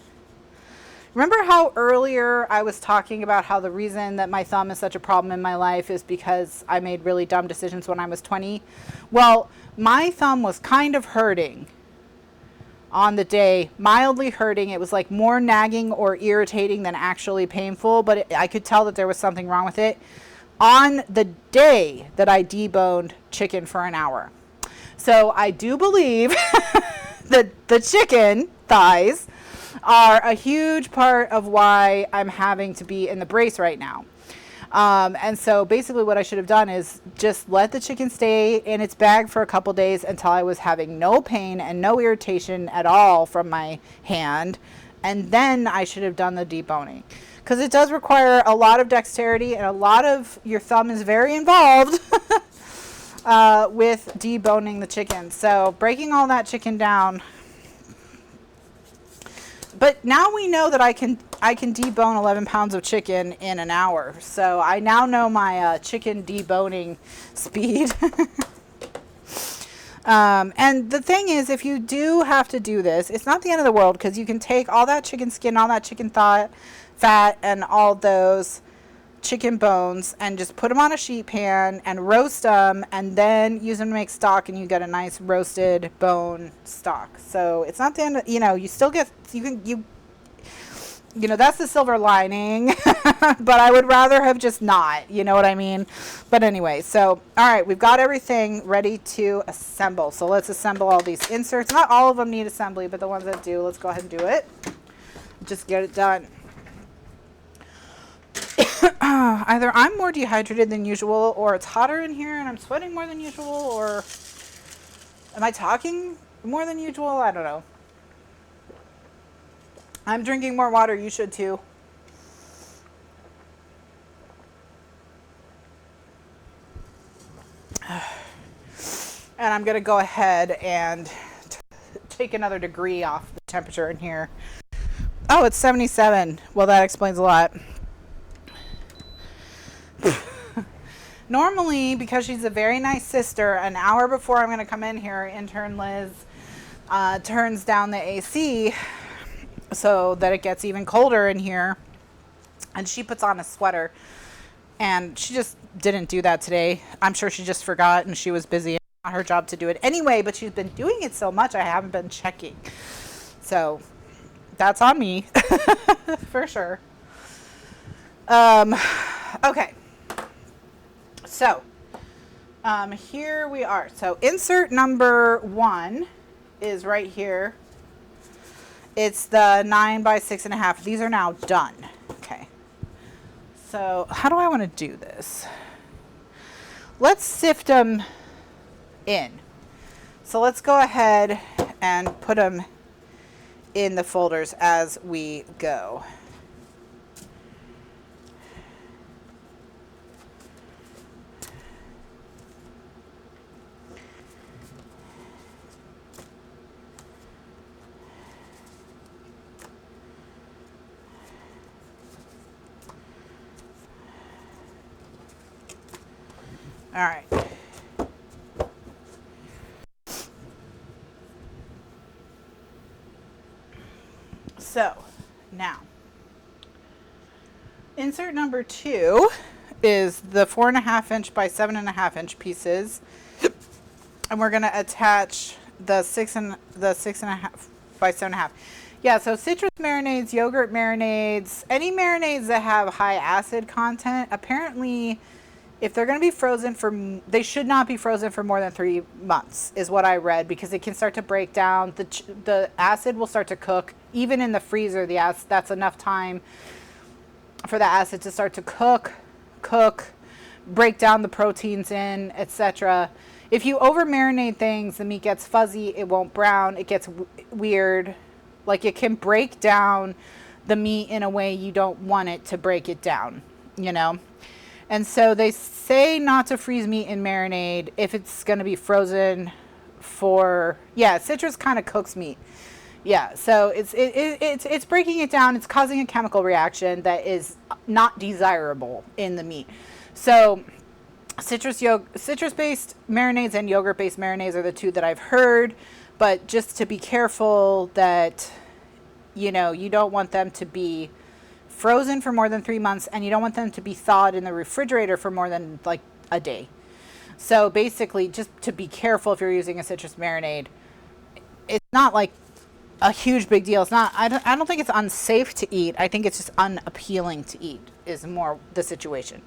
Remember how earlier I was talking about how the reason that my thumb is such a problem in my life is because I made really dumb decisions when I was 20? Well, my thumb was kind of hurting on the day, mildly hurting. It was like more nagging or irritating than actually painful, but I could tell that there was something wrong with it on the day that I deboned chicken for an hour. So I do believe that the chicken thighs are a huge part of why I'm having to be in the brace right now. And so basically what I should have done is just let the chicken stay in its bag for a couple days until I was having no pain and no irritation at all from my hand. And then I should have done the deboning, because it does require a lot of dexterity, and a lot of your thumb is very involved with deboning the chicken. So breaking all that chicken down. But now we know that I can debone 11 pounds of chicken in an hour. So I now know my chicken deboning speed. And the thing is, if you do have to do this, it's not the end of the world, because you can take all that chicken skin, all that chicken fat, and all those chicken bones and just put them on a sheet pan and roast them, and then use them to make stock, and you get a nice roasted bone stock. So it's not the end of, you still get, that's the silver lining, but I would rather have just not, you know what I mean? But anyway, so, all right, we've got everything ready to assemble. So let's assemble all these inserts. Not all of them need assembly, but the ones that do, let's go ahead and do it. Just get it done. Either I'm more dehydrated than usual, or it's hotter in here and I'm sweating more than usual, or am I talking more than usual? I don't know. I'm drinking more water. You should too. And I'm going to go ahead and take another degree off the temperature in here. Oh, it's 77. Well, that explains a lot. Normally, because she's a very nice sister, an hour before I'm going to come in here, intern Liz turns down the AC so that it gets even colder in here, and she puts on a sweater, and she just didn't do that today. I'm sure she just forgot, and she was busy. It's not her job to do it anyway, but she's been doing it so much I haven't been checking. So that's on me for sure. Okay. So, here we are. So, insert number 1 is right here. It's the 9 by 6.5. These are now done. Okay. So, how do I want to do this? Let's sift them in. So, let's go ahead and put them in the folders as we go. All right. So now, insert number 2 is the 4.5 inch by 7.5 inch pieces, and we're going to attach the 6.5 by 7.5. Yeah, so citrus marinades, yogurt marinades, any marinades that have high acid content, apparently, if they're going to be frozen they should not be frozen for more than 3 months, is what I read, because it can start to break down. The acid will start to cook. Even in the freezer, that's enough time for the acid to start to cook, break down the proteins in, etc. If you over marinate things, the meat gets fuzzy, it won't brown, it gets weird. Like, it can break down the meat in a way you don't want it to break it down, And so they say not to freeze meat in marinade if it's going to be frozen for, citrus kind of cooks meat. Yeah, so it's breaking it down. It's causing a chemical reaction that is not desirable in the meat. So citrus-based marinades and yogurt-based marinades are the two that I've heard, but just to be careful that You know, you don't want them to be frozen for more than 3 months, and you don't want them to be thawed in the refrigerator for more than like a day. So basically, just to be careful if you're using a citrus marinade, it's not like a huge big deal. It's not, I don't think it's unsafe to eat. I think it's just unappealing to eat is more the situation.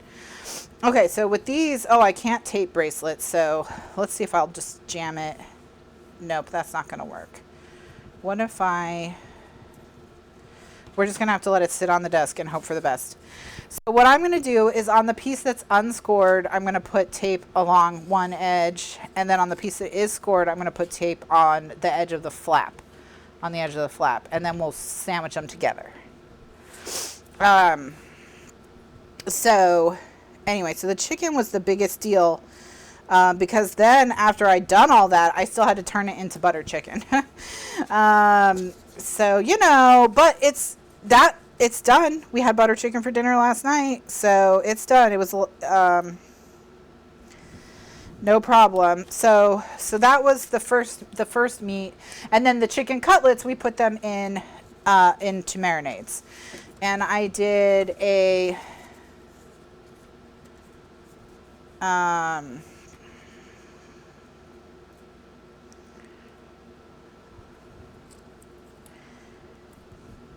Okay, so with these, oh, I can't tape bracelets, so let's see if I'll just jam it. Nope, that's not going to work. What if we're just going to have to let it sit on the desk and hope for the best. So what I'm going to do is on the piece that's unscored, I'm going to put tape along one edge, and then on the piece that is scored, I'm going to put tape on the edge of the flap, and then we'll sandwich them together. So anyway, so the chicken was the biggest deal, because then after I'd done all that, I still had to turn it into butter chicken. So, you know, but it's done. We had butter chicken for dinner last night, so it's done. It was no problem. So that was the first meat, and then the chicken cutlets, we put them in into marinades, and I did a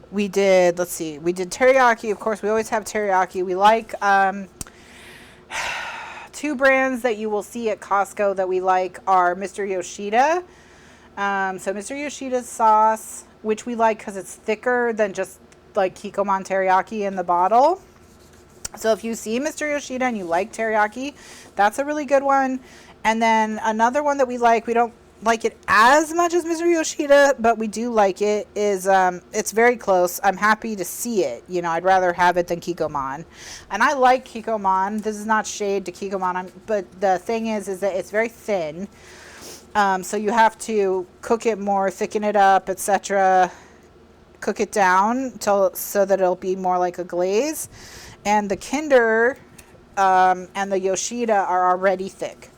we did, let's see, we did teriyaki. Of course, we always have teriyaki. We like two brands that you will see at Costco that we like are Mr. Yoshida. So Mr. Yoshida's sauce, which we like because it's thicker than just like Kikkoman teriyaki in the bottle. So if you see Mr. Yoshida and you like teriyaki, that's a really good one. And then another one that we like, we don't like it as much as Mr. Yoshida, but we do like it, is it's very close. I'm happy to see it. You know, I'd rather have it than Kikkoman. And I like Kikkoman. This is not shade to Kikkoman, but the thing is that it's very thin. So you have to cook it more, thicken it up, etc. Cook it down so that it'll be more like a glaze. And the Kinder and the Yoshida are already thick.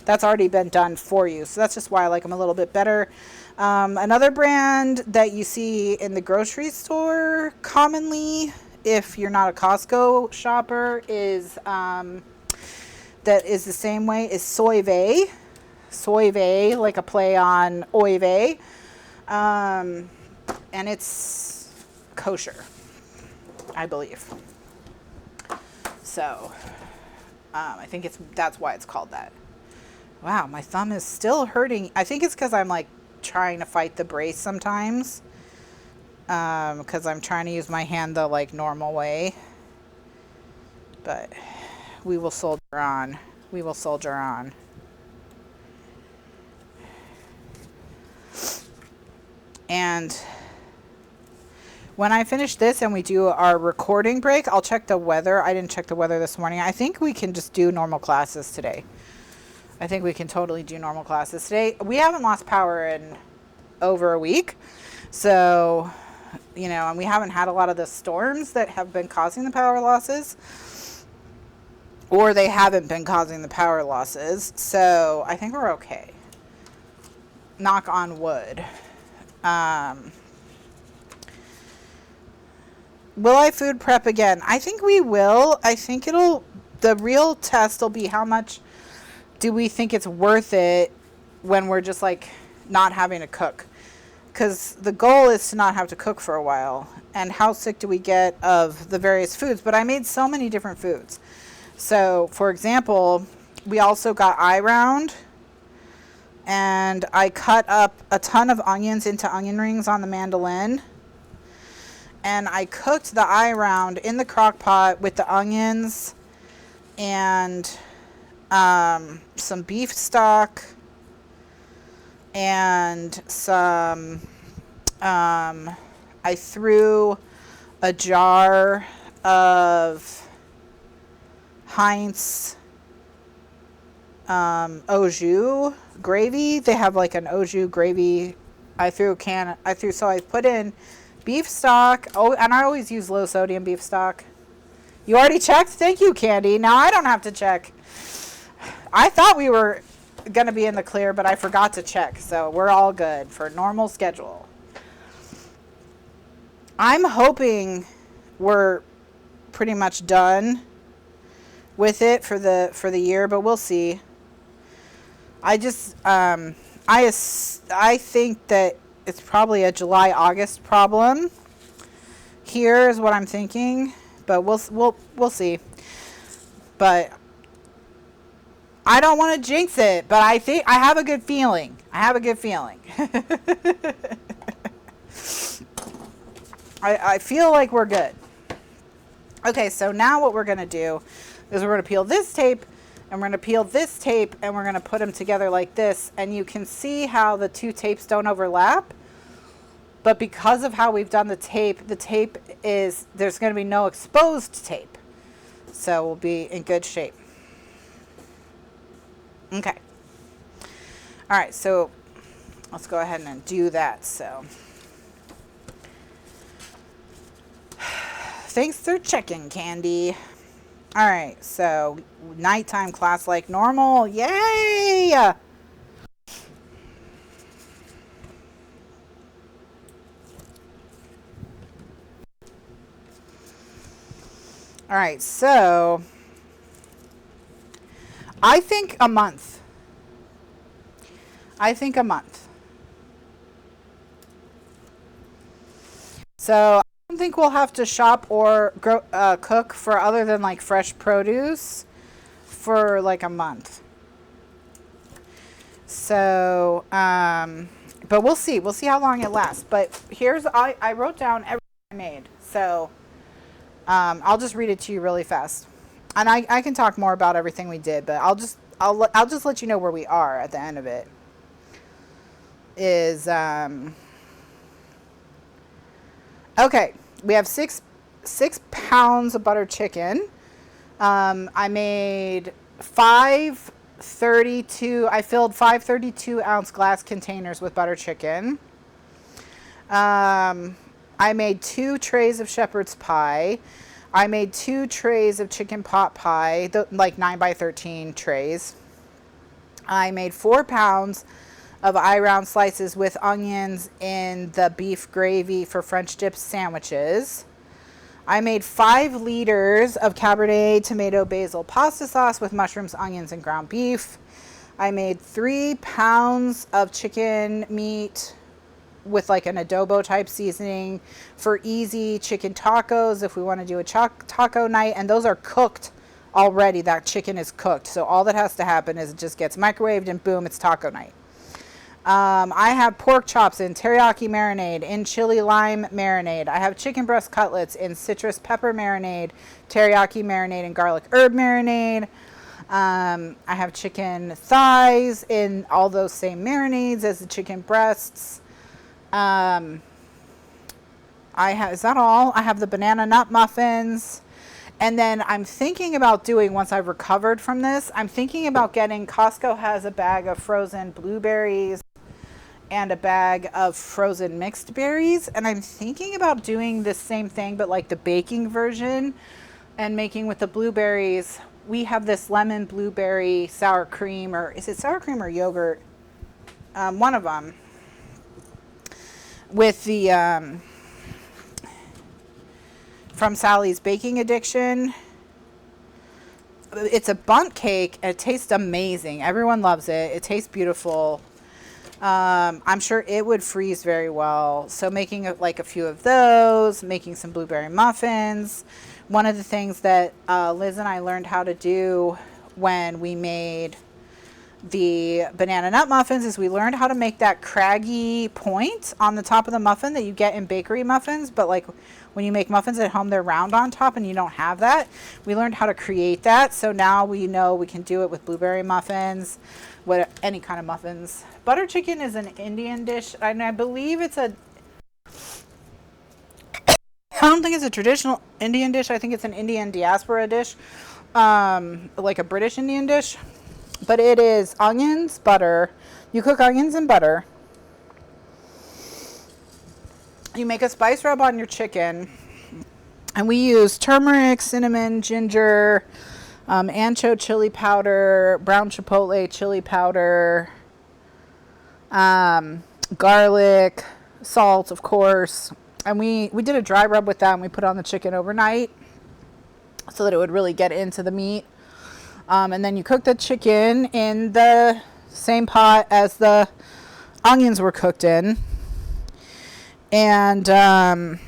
That's already been done for you. So that's just why I like them a little bit better. Another brand that you see in the grocery store commonly, if you're not a Costco shopper, is that is the same way, is Soy Vey. Soy Vey, like a play on Oy Vey. And it's kosher, I believe. So I think that's why it's called that. Wow, my thumb is still hurting. I think it's because I'm like trying to fight the brace sometimes. Because I'm trying to use my hand the like normal way. But we will soldier on. We will soldier on. And when I finish this and we do our recording break, I'll check the weather. I didn't check the weather this morning. I think we can just do normal classes today. I think we can totally do normal classes today. We haven't lost power in over a week. So, you know, and we haven't had a lot of the storms that have been causing the power losses. Or they haven't been causing the power losses. So I think we're okay. Knock on wood. Will I food prep again? I think we will. I think the real test will be how much do we think it's worth it when we're just like not having to cook? Because the goal is to not have to cook for a while. And how sick do we get of the various foods? But I made so many different foods. So, for example, we also got eye round. And I cut up a ton of onions into onion rings on the mandolin. And I cooked the eye round in the crock pot with the onions and some beef stock and some, I threw a jar of Heinz au jus gravy. They have like an au jus gravy. So I put in beef stock. Oh, and I always use low sodium beef stock. You already checked? Thank you, Candy. Now I don't have to check. I thought we were going to be in the clear, but I forgot to check. So we're all good for normal schedule. I'm hoping we're pretty much done with it for the year, but we'll see. I just I think that it's probably a July August problem. Here is what I'm thinking, but we'll see. But I don't want to jinx it, but I think I have a good feeling. I have a good feeling. I feel like we're good. Okay, so now what we're going to do is we're going to peel this tape, and we're going to peel this tape, and we're going to put them together like this, and you can see how the two tapes don't overlap. But because of how we've done the tape is, there's going to be no exposed tape. So we'll be in good shape. Okay. All right, so let's go ahead and do that. So thanks for checking, Candy. All right, so nighttime class like normal. Yay! All right, so I think a month. I think a month. So I don't think we'll have to shop or cook for other than like fresh produce for like a month. So, but we'll see. We'll see how long it lasts. But here's, I wrote down everything I made. So I'll just read it to you really fast. And I can talk more about everything we did, but I'll just let you know where we are at the end of it. Is okay, we have six pounds of butter chicken. I made I filled 5 32-ounce glass containers with butter chicken. I made 2 trays of shepherd's pie. I made 2 trays of chicken pot pie, like 9 by 13 trays. I made 4 pounds of eye-round slices with onions in the beef gravy for French dip sandwiches. I made 5 liters of Cabernet tomato basil pasta sauce with mushrooms, onions, and ground beef. I made 3 pounds of chicken meat with like an adobo type seasoning for easy chicken tacos if we want to do a taco night, and those are cooked already. That chicken is cooked, so all that has to happen is it just gets microwaved and boom, it's taco night. I have pork chops in teriyaki marinade, in chili lime marinade. I have chicken breast cutlets in citrus pepper marinade, teriyaki marinade, and garlic herb marinade. I have chicken thighs in all those same marinades as the chicken breasts. Is that all? I have the banana nut muffins. And then I'm thinking about doing, once I've recovered from this, I'm thinking about getting, Costco has a bag of frozen blueberries and a bag of frozen mixed berries. And I'm thinking about doing the same thing, but like the baking version, and making with the blueberries. We have this lemon blueberry sour cream, or is it sour cream or yogurt? One of them. With the from Sally's Baking Addiction. It's a bundt cake. It tastes amazing. Everyone loves it. It tastes beautiful. I'm sure it would freeze very well. So making like a few of those, making some blueberry muffins. One of the things that Liz and I learned how to do when we made the banana nut muffins is we learned how to make that craggy point on the top of the muffin that you get in bakery muffins, but like when you make muffins at home, they're round on top and you don't have that. We learned how to create that, so now we know we can do it with blueberry muffins, any kind of muffins. Butter chicken is an Indian dish, and I believe it's I don't think it's a traditional Indian dish. I think it's an Indian diaspora dish, like a British Indian dish. But it is onions, butter. You cook onions and butter. You make a spice rub on your chicken. And we use turmeric, cinnamon, ginger, ancho chili powder, brown chipotle chili powder, garlic, salt, of course. And we did a dry rub with that, and we put on the chicken overnight so that it would really get into the meat. And then you cook the chicken in the same pot as the onions were cooked in. And then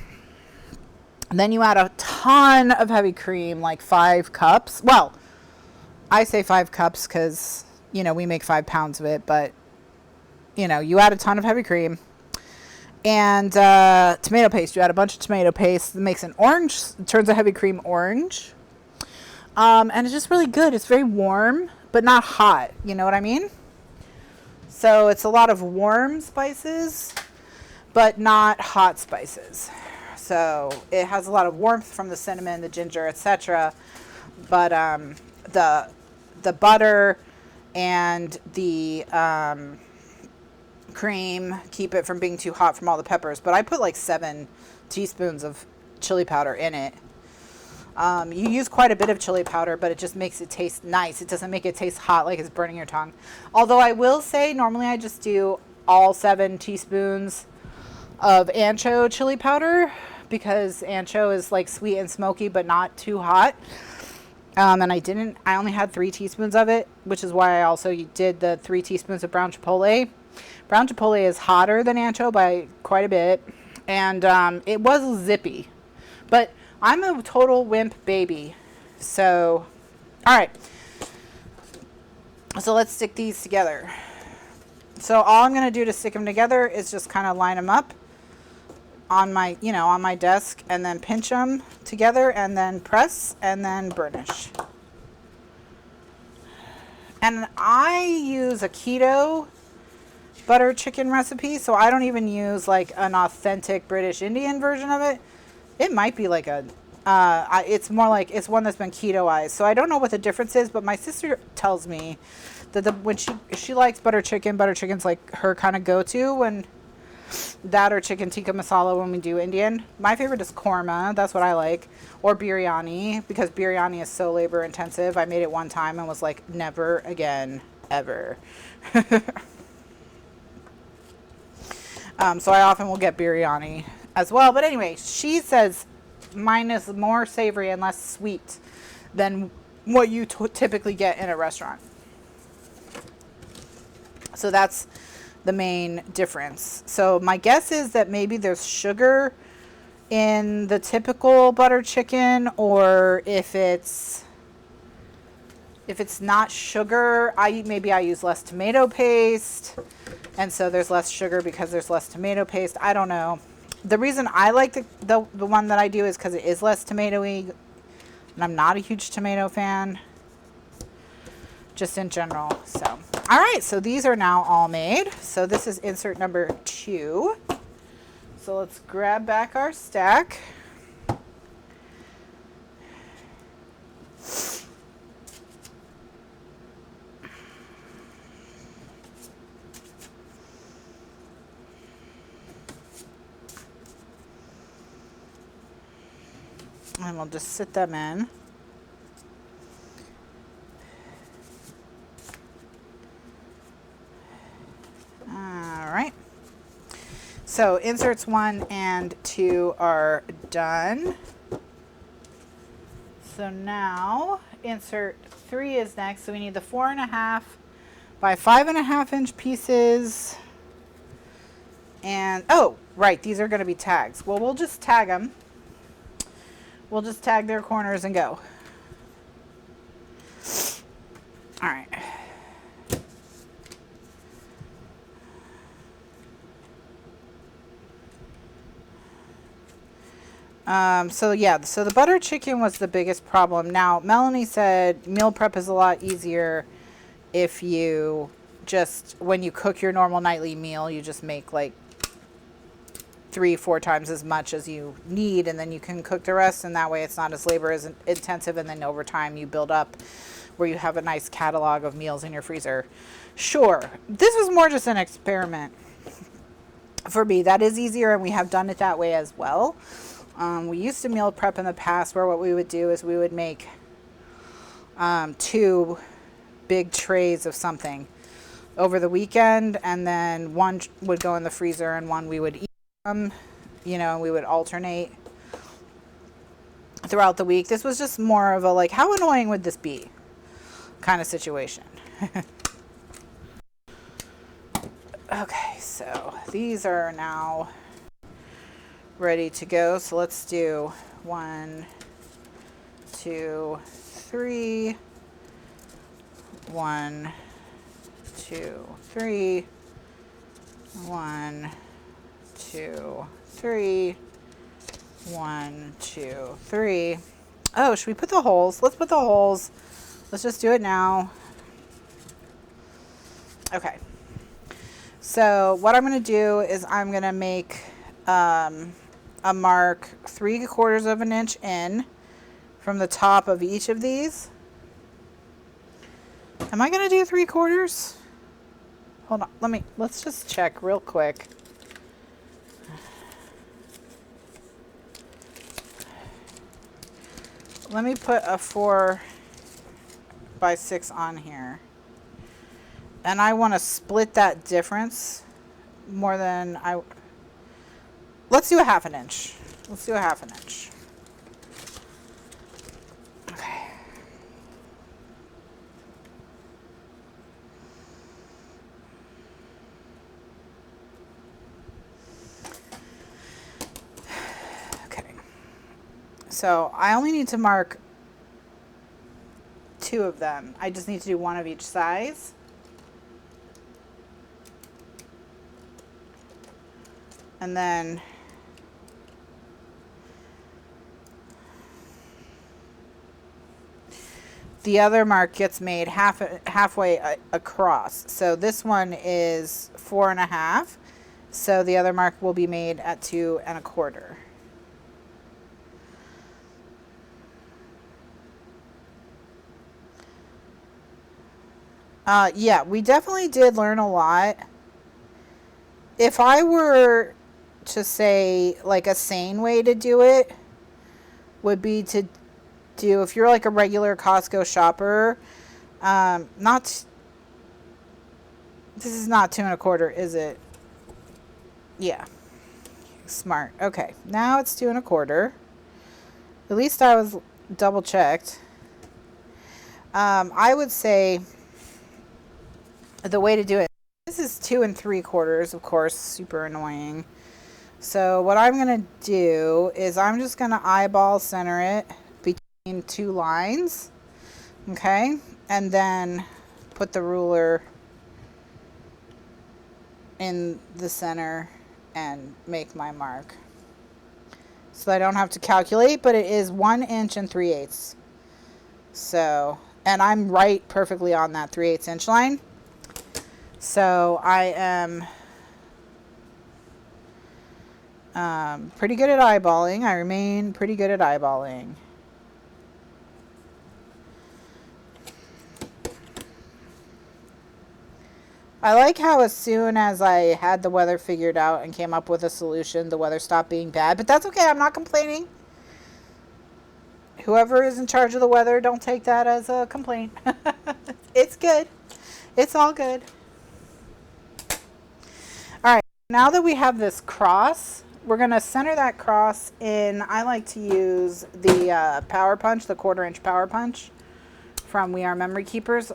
you add a ton of heavy cream, like 5 cups. Well, I say 5 cups because, you know, we make 5 pounds of it. But, you know, you add a ton of heavy cream. And tomato paste. You add a bunch of tomato paste. It makes an orange. It turns a heavy cream orange. And it's just really good. It's very warm, but not hot. You know what I mean? So it's a lot of warm spices, but not hot spices. So it has a lot of warmth from the cinnamon, the ginger, etc. But the butter and the cream keep it from being too hot from all the peppers. But I put like 7 teaspoons of chili powder in it. You use quite a bit of chili powder, but it just makes it taste nice. It doesn't make it taste hot like it's burning your tongue. Although I will say, normally I just do all 7 teaspoons of ancho chili powder because ancho is like sweet and smoky, but not too hot. And I only had 3 teaspoons of it, which is why I also did the 3 teaspoons of brown chipotle. Brown chipotle is hotter than ancho by quite a bit. And it was zippy, but I'm a total wimp baby. So, all right. So let's stick these together. So all I'm going to do to stick them together is just kind of line them up on my, on my desk, and then pinch them together and then press and then burnish. And I use a keto butter chicken recipe, so I don't even use like an authentic British Indian version of it. It might be like it's more like it's one that's been ketoized. So I don't know what the difference is, but my sister tells me that when she likes butter chicken's like her kind of go-to, when that or chicken tikka masala when we do Indian. My favorite is korma. That's what I like. Or biryani, because biryani is so labor intensive. I made it one time and was like, never again, ever. So I often will get biryani as well. But anyway, she says mine is more savory and less sweet than what you typically get in a restaurant. So that's the main difference. So my guess is that maybe there's sugar in the typical butter chicken, or if it's not sugar, maybe I use less tomato paste, and so there's less sugar because there's less tomato paste. I don't know. The reason I like the one that I do is because it is less tomatoey, and I'm not a huge tomato fan, just in general. So, all right, so these are now all made. So this is insert number 2. So let's grab back our stack. And we'll just sit them in. All right. So inserts 1 and 2 are done. So now insert 3 is next. So we need the 4.5 by 5.5 inch pieces. And, oh, right, these are going to be tags. Well, we'll just tag them. We'll just tag their corners and go. All right. So the butter chicken was the biggest problem. Now, Melanie said meal prep is a lot easier if you just, when you cook your normal nightly meal, you just make like 3-4 times as much as you need, and then you can cook the rest, and that way it's not as labor as intensive, and then over time you build up where you have a nice catalog of meals in your freezer. Sure, this was more just an experiment for me. That is easier, and we have done it that way as well. We used to meal prep in the past, where what we would do is we would make 2 big trays of something over the weekend, and then one would go in the freezer and one we would eat. you know, and we would alternate throughout the week. This was just more of a like, how annoying would this be kind of situation. Okay, so these are now ready to go. So let's do 1, 2, 3. 1, 2, 3. 1, 2, 3. 1, 2, 3. Oh, should we put the holes? Let's put the holes. Let's just do it now. Okay. So what I'm going to do is I'm going to make a mark 3/4 of an inch in from the top of each of these. Am I going to do 3/4? Hold on. Let's just check real quick. Let me put a 4x6 on here. And I want to split that difference more than let's do a 1/2 inch. Let's do a 1/2 inch. Okay. Okay. So I only need to mark 2 of them. I just need to do 1 of each size. And then the other mark gets made halfway across. So this one is 4.5. So the other mark will be made at 2.25. Yeah, we definitely did learn a lot. If I were to say like a sane way to do it would be to do, if you're like a regular Costco shopper, this is not 2.25, is it? Yeah. Smart. Okay. Now it's 2.25. At least I was double checked. I would say the way to do it, this is 2 3/4, of course, super annoying. So what I'm going to do is I'm just going to eyeball center it between 2 lines. Okay. And then put the ruler in the center and make my mark. So I don't have to calculate, but it is 1 inch and 3/8. So, and I'm right perfectly on that 3/8 inch line. So I am pretty good at eyeballing. I remain pretty good at eyeballing. I like how as soon as I had the weather figured out and came up with a solution, the weather stopped being bad. But that's okay. I'm not complaining. Whoever is in charge of the weather, don't take that as a complaint. It's good. It's all good. All right. Now that we have this cross, we're going to center that cross in. I like to use the Power Punch, the 1/4 inch Power Punch from We Are Memory Keepers.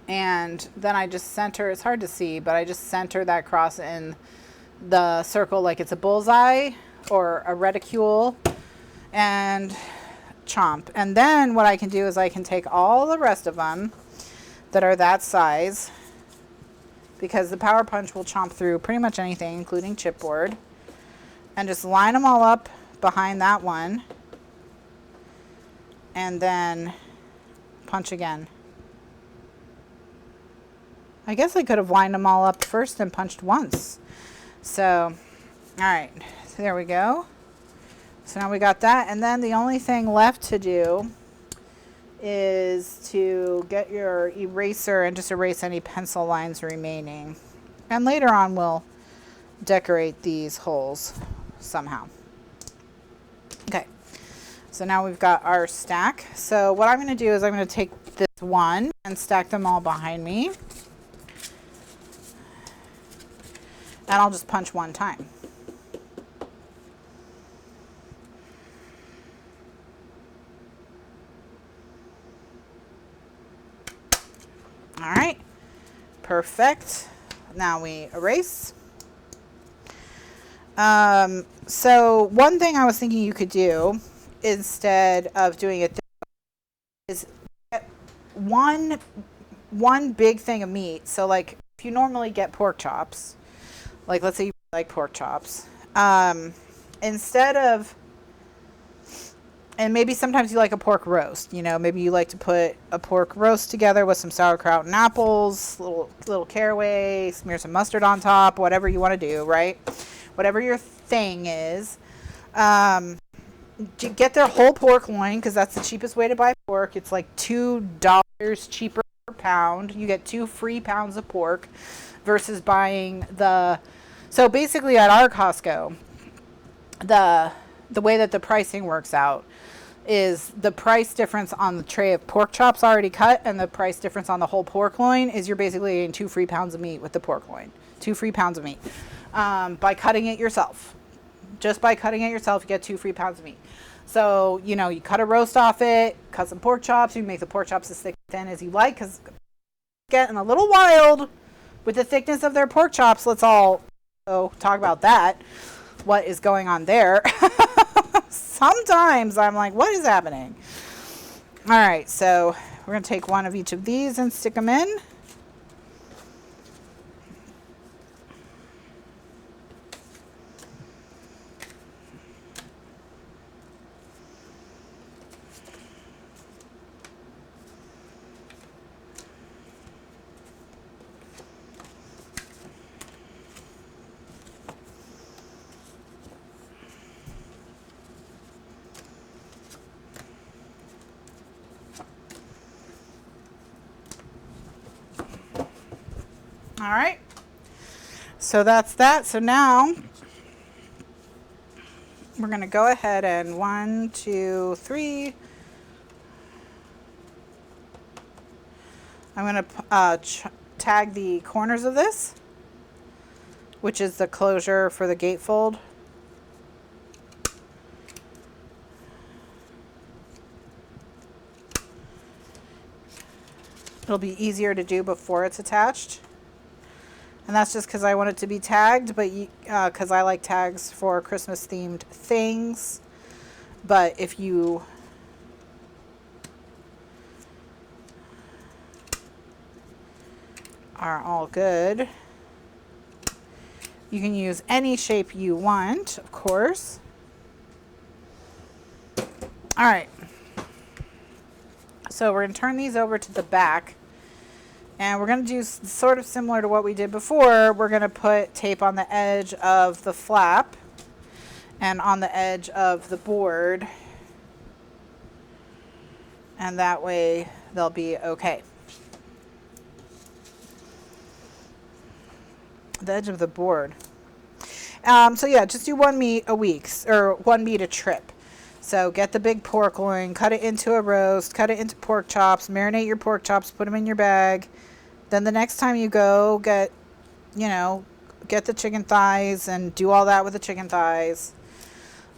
And then I just center, it's hard to see, but I just center that cross in the circle like it's a bullseye or a reticule, and chomp. And then what I can do is I can take all the rest of them that are that size, because the Power Punch will chomp through pretty much anything, including chipboard, and just line them all up behind that one, and then punch again. I guess I could have lined them all up first and punched once. So, all right, so there we go. So now we got that, and then the only thing left to do is to get your eraser and just erase any pencil lines remaining. And later on we'll decorate these holes somehow. Okay, so now we've got our stack. So what I'm going to do is I'm going to take this one and stack them all behind me. And I'll just punch one time. All right, perfect. Now we erase. So one thing I was thinking you could do instead of doing it is get one big thing of meat. So like if you normally get pork chops, like let's say you like pork chops, instead of, and maybe sometimes you like a pork roast, you know, maybe you like to put a pork roast together with some sauerkraut and apples, little caraway, smear some mustard on top, whatever you want to do, right? Whatever your thing is. Get their whole pork loin, because that's the cheapest way to buy pork. It's like $2 cheaper per pound. You get 2 free pounds of pork versus buying so basically at our Costco, the way that the pricing works out is the price difference on the tray of pork chops already cut and the price difference on the whole pork loin is you're basically getting 2 free pounds of meat with the pork loin. 2 free pounds of meat by cutting it yourself. Just by cutting it yourself, you get 2 free pounds of meat. So, you know, you cut a roast off it, cut some pork chops. You make the pork chops as thick and thin as you like, because getting a little wild with the thickness of their pork chops. Let's all talk about that. What is going on there? Sometimes I'm like, what is happening? All right, so we're going to take one of each of these and stick them in. All right, so that's that. So now we're going to go ahead and 1, 2, 3. I'm going to tag the corners of this, which is the closure for the gatefold. It'll be easier to do before it's attached. And that's just because I want it to be tagged, but because I like tags for Christmas themed things. But if you are all good, you can use any shape you want, of course. All right. So we're going to turn these over to the back. And we're going to do sort of similar to what we did before. We're going to put tape on the edge of the flap and on the edge of the board. And that way they'll be okay. The edge of the board. So yeah, just do 1 meat a week, or 1 meat a trip. So get the big pork loin, cut it into a roast, cut it into pork chops, marinate your pork chops, put them in your bag. Then the next time you go, get the chicken thighs and do all that with the chicken thighs.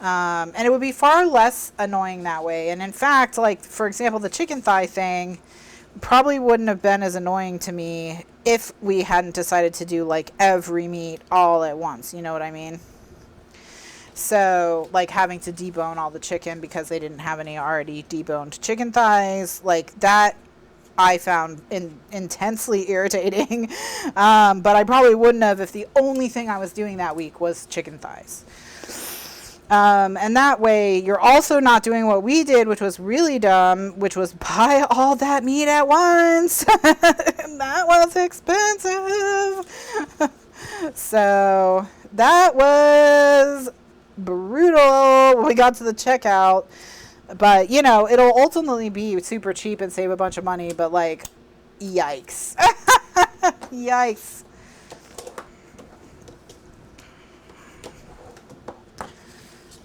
And it would be far less annoying that way. And in fact, like, for example, the chicken thigh thing probably wouldn't have been as annoying to me if we hadn't decided to do like every meat all at once. You know what I mean? So like having to debone all the chicken because they didn't have any already deboned chicken thighs, like that I found intensely irritating. But I probably wouldn't have if the only thing I was doing that week was chicken thighs. And that way you're also not doing what we did, which was really dumb, which was buy all that meat at once. That was expensive. So that was brutal when we got to the checkout. But, you know, it'll ultimately be super cheap and save a bunch of money. But, like, yikes. Yikes.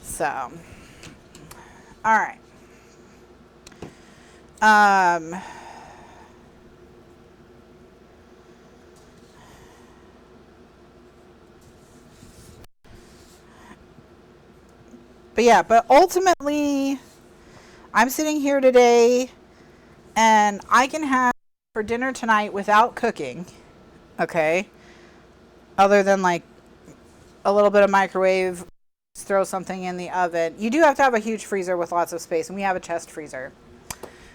So, all right. But yeah, but ultimately, I'm sitting here today and I can have for dinner tonight without cooking, okay? Other than like a little bit of microwave, throw something in the oven. You do have to have a huge freezer with lots of space, and we have a chest freezer,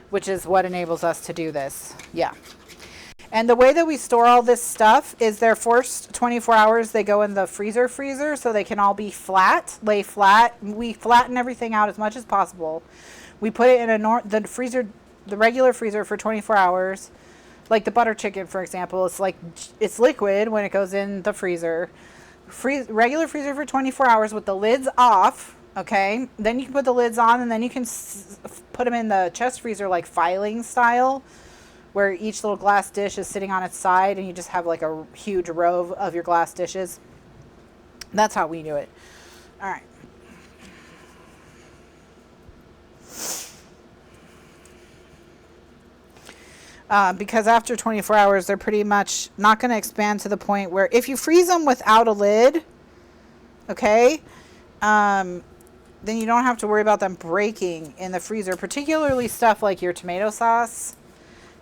which is what enables us to do this. Yeah. And the way that we store all this stuff is their first 24 hours, they go in the freezer so they can all be flat, lay flat. We flatten everything out as much as possible. We put it in the regular freezer for 24 hours. Like the butter chicken, for example, it's liquid when it goes in the freezer. Regular freezer for 24 hours with the lids off, okay? Then you can put the lids on, and then you can put them in the chest freezer like filing style, where each little glass dish is sitting on its side, and you just have like a huge row of your glass dishes. That's how we do it. All right. Because after 24 hours, they're pretty much not going to expand to the point where if you freeze them without a lid, okay, then you don't have to worry about them breaking in the freezer. Particularly stuff like your tomato sauce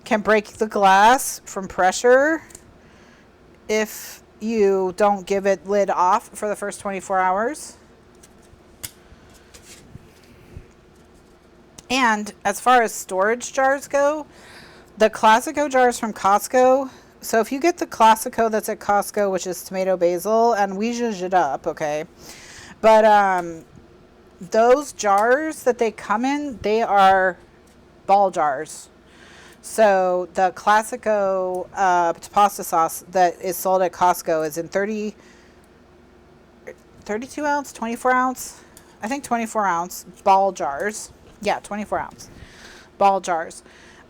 can break the glass from pressure if you don't give it lid off for the first 24 hours. And as far as storage jars go, the Classico jars from Costco. So if you get the Classico that's at Costco, which is tomato basil, and we zhuzh it up, okay. But those jars that they come in, they are ball jars. So the Classico pasta sauce that is sold at Costco is in 32 ounce, 24 ounce, I think 24 ounce ball jars. Yeah, 24 ounce ball jars.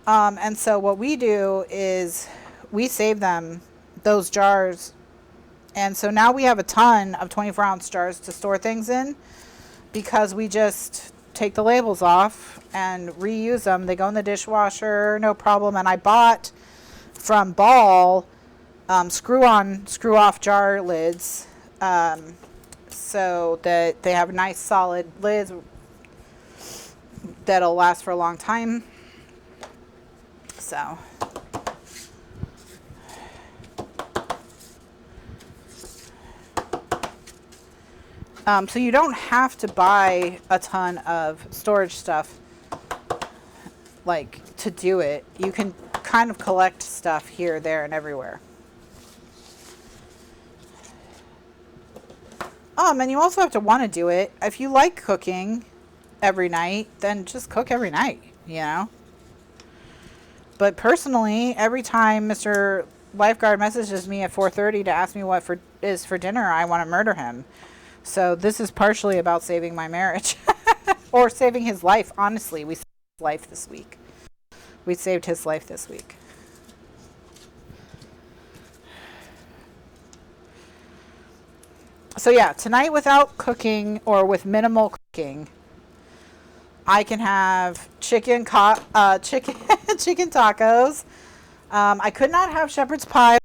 And so what we do is we save those jars. And so now we have a ton of 24 ounce jars to store things in, because we just take the labels off and reuse them. They go in the dishwasher, no problem. And I bought from Ball screw off jar lids, so that they have nice solid lids that'll last for a long time. So so you don't have to buy a ton of storage stuff like to do it. You can kind of collect stuff here, there, and everywhere. And you also have to want to do it. If you like cooking every night, then just cook every night, you know. But personally, every time Mr. Lifeguard messages me at 4:30 to ask me what is for dinner, I want to murder him. So this is partially about saving my marriage. Or saving his life. Honestly, we saved his life this week. We saved his life this week. So yeah, tonight without cooking, or with minimal cooking, I can have chicken tacos. I could not have shepherd's pie,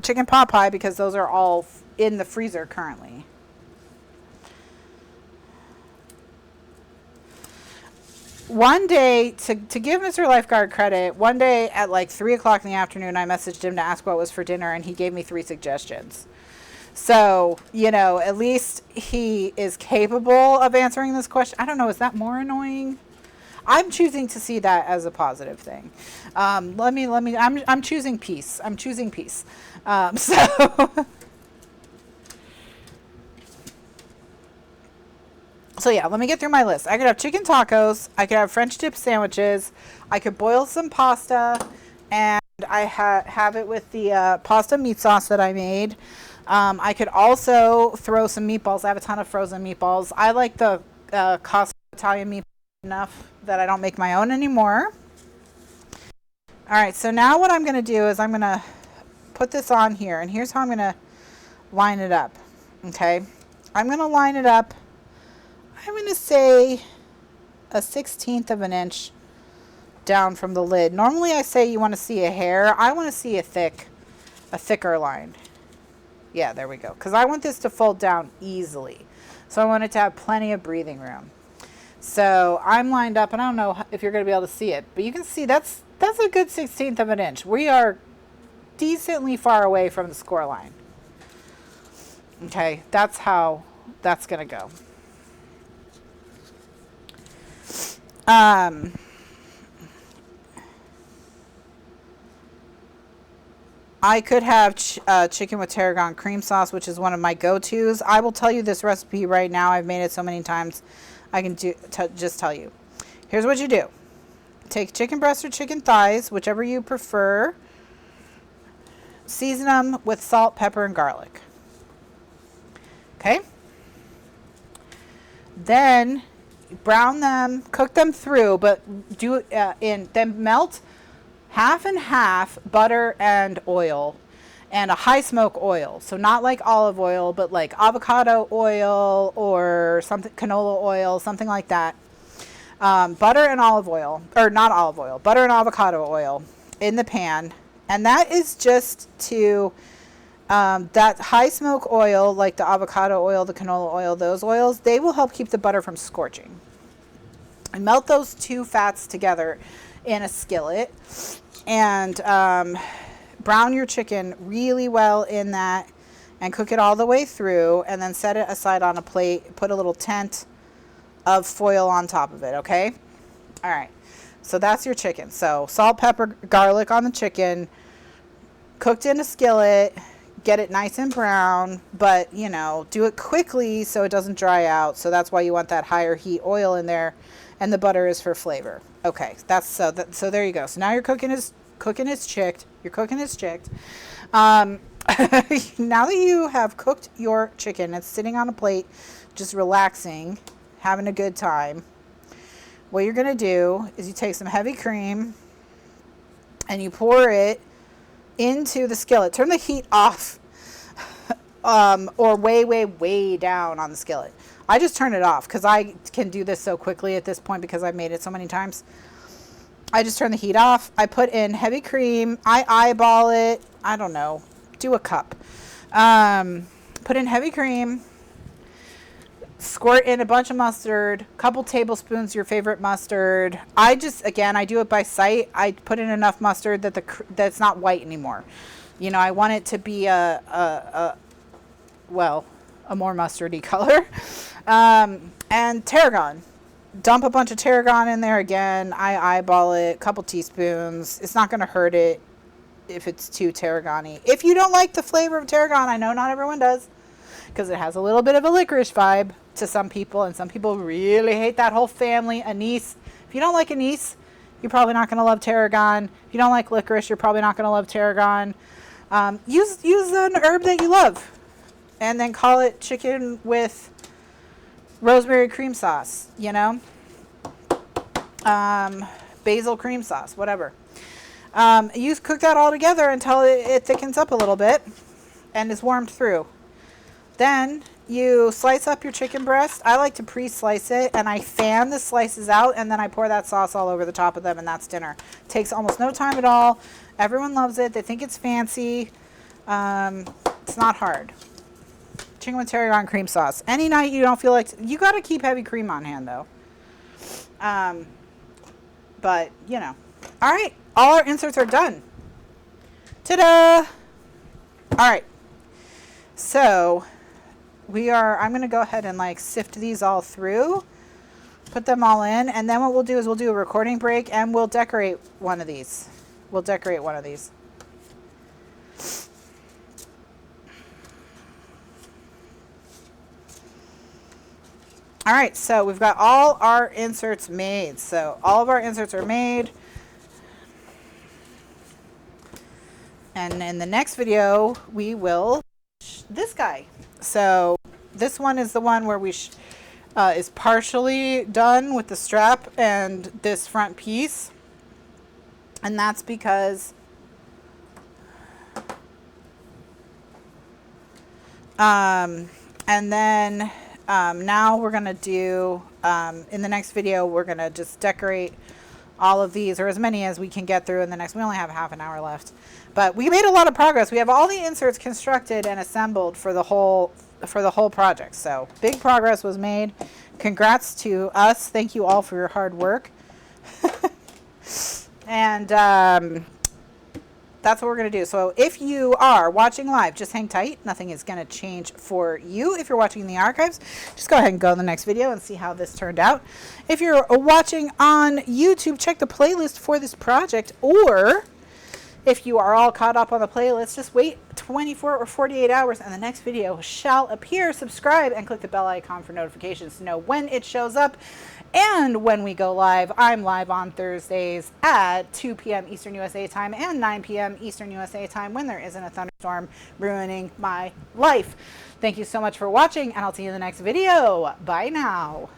chicken pot pie, because those are all in the freezer currently. One day, to give Mr. Lifeguard credit, one day at like 3 o'clock in the afternoon, I messaged him to ask what was for dinner, and he gave me 3 suggestions. So, you know, at least he is capable of answering this question. I don't know, is that more annoying? I'm choosing to see that as a positive thing. I'm choosing peace. I'm choosing peace. So yeah, let me get through my list. I could have chicken tacos. I could have French dip sandwiches. I could boil some pasta, and I have it with the pasta meat sauce that I made. I could also throw some meatballs. I have a ton of frozen meatballs. I like the Costco Italian meatballs enough that I don't make my own anymore. All right, so now what I'm going to do is I'm going to put this on here, and here's how I'm going to line it up. Okay, I'm going to line it up. I'm going to say a 1/16 of an inch down from the lid. Normally I say you want to see a hair. I want to see a thicker line. Yeah, there we go. Because I want this to fold down easily. So I want it to have plenty of breathing room. So I'm lined up, and I don't know if you're going to be able to see it, but you can see that's a good 1/16 of an inch. We are decently far away from the score line. Okay, that's how that's going to go. I could have chicken with tarragon cream sauce, which is one of my go-tos. I will tell you this recipe right now. I've made it so many times. I can just tell you. Here's what you do. Take chicken breasts or chicken thighs, whichever you prefer. Season them with salt, pepper, and garlic. Okay? Then brown them, cook them through, but do it then melt half and half butter and oil, and a high smoke oil. So not like olive oil, but like avocado oil or something, canola oil, something like that. Butter and olive oil, or not olive oil, butter and avocado oil in the pan. And that is just to, that high smoke oil, like the avocado oil, the canola oil, those oils, they will help keep the butter from scorching. And melt those two fats together in a skillet. And brown your chicken really well in that and cook it all the way through, and then set it aside on a plate. Put a little tent of foil on top of it, okay? All right, so that's your chicken. So salt, pepper, garlic on the chicken, cooked in a skillet. Get it nice and brown, but you know, do it quickly so it doesn't dry out. So that's why you want that higher heat oil in there, and the butter is for flavor. Okay, that's so there you go. So now your cooking is chicked. Your cooking is chicked. Now that you have cooked your chicken, it's sitting on a plate, just relaxing, having a good time. What you're gonna do is you take some heavy cream and you pour it into the skillet. Turn the heat off, or way down on the skillet. I just turn it off because I can do this so quickly at this point because I've made it so many times. I just turn the heat off. I put in heavy cream. I eyeball it. I don't know. Do a cup. Put in heavy cream. Squirt in a bunch of mustard. Couple tablespoons your favorite mustard. I do it by sight. I put in enough mustard that that's not white anymore. You know, I want it to be a more mustardy color. And tarragon. Dump a bunch of tarragon in there again. I eyeball it, couple teaspoons. It's not going to hurt it if it's too tarragon-y. If you don't like the flavor of tarragon, I know not everyone does, because it has a little bit of a licorice vibe to some people, and some people really hate that whole family. Anise. If you don't like anise, you're probably not going to love tarragon. If you don't like licorice, you're probably not going to love tarragon. Use an herb that you love, and then call it chicken with rosemary cream sauce, you know, basil cream sauce, whatever. You cook that all together until it thickens up a little bit and is warmed through. Then you slice up your chicken breast. I like to pre-slice it, and I fan the slices out, and then I pour that sauce all over the top of them, and that's dinner. Takes almost no time at all. Everyone loves it. They think it's fancy. It's not hard. Chicken with tarragon cream sauce. Any night you don't feel like, you got to keep heavy cream on hand though. But you know, all right, all our inserts are done. Ta-da! All right, so I'm going to go ahead and like sift these all through, put them all in, and then what we'll do is we'll do a recording break and we'll decorate one of these. All right, so we've got all our inserts made. So all of our inserts are made. And in the next video, we will this guy. So this one is the one where we is partially done with the strap and this front piece. And that's because and then now we're going to do, in the next video, we're going to just decorate all of these, or as many as we can get through in the next. We only have half an hour left, but we made a lot of progress. We have all the inserts constructed and assembled for the whole project. So big progress was made. Congrats to us. Thank you all for your hard work. And that's what we're going to do. So if you are watching live, just hang tight. Nothing is going to change for you. If you're watching in the archives, just go ahead and go to the next video and see how this turned out. If you're watching on YouTube, check the playlist for this project. Or if you are all caught up on the playlist, just wait 24 or 48 hours and the next video shall appear. Subscribe and click the bell icon for notifications to know when it shows up. And when we go live, I'm live on Thursdays at 2 p.m. Eastern USA time and 9 p.m. Eastern USA time when there isn't a thunderstorm ruining my life. Thank you so much for watching, and I'll see you in the next video. Bye now.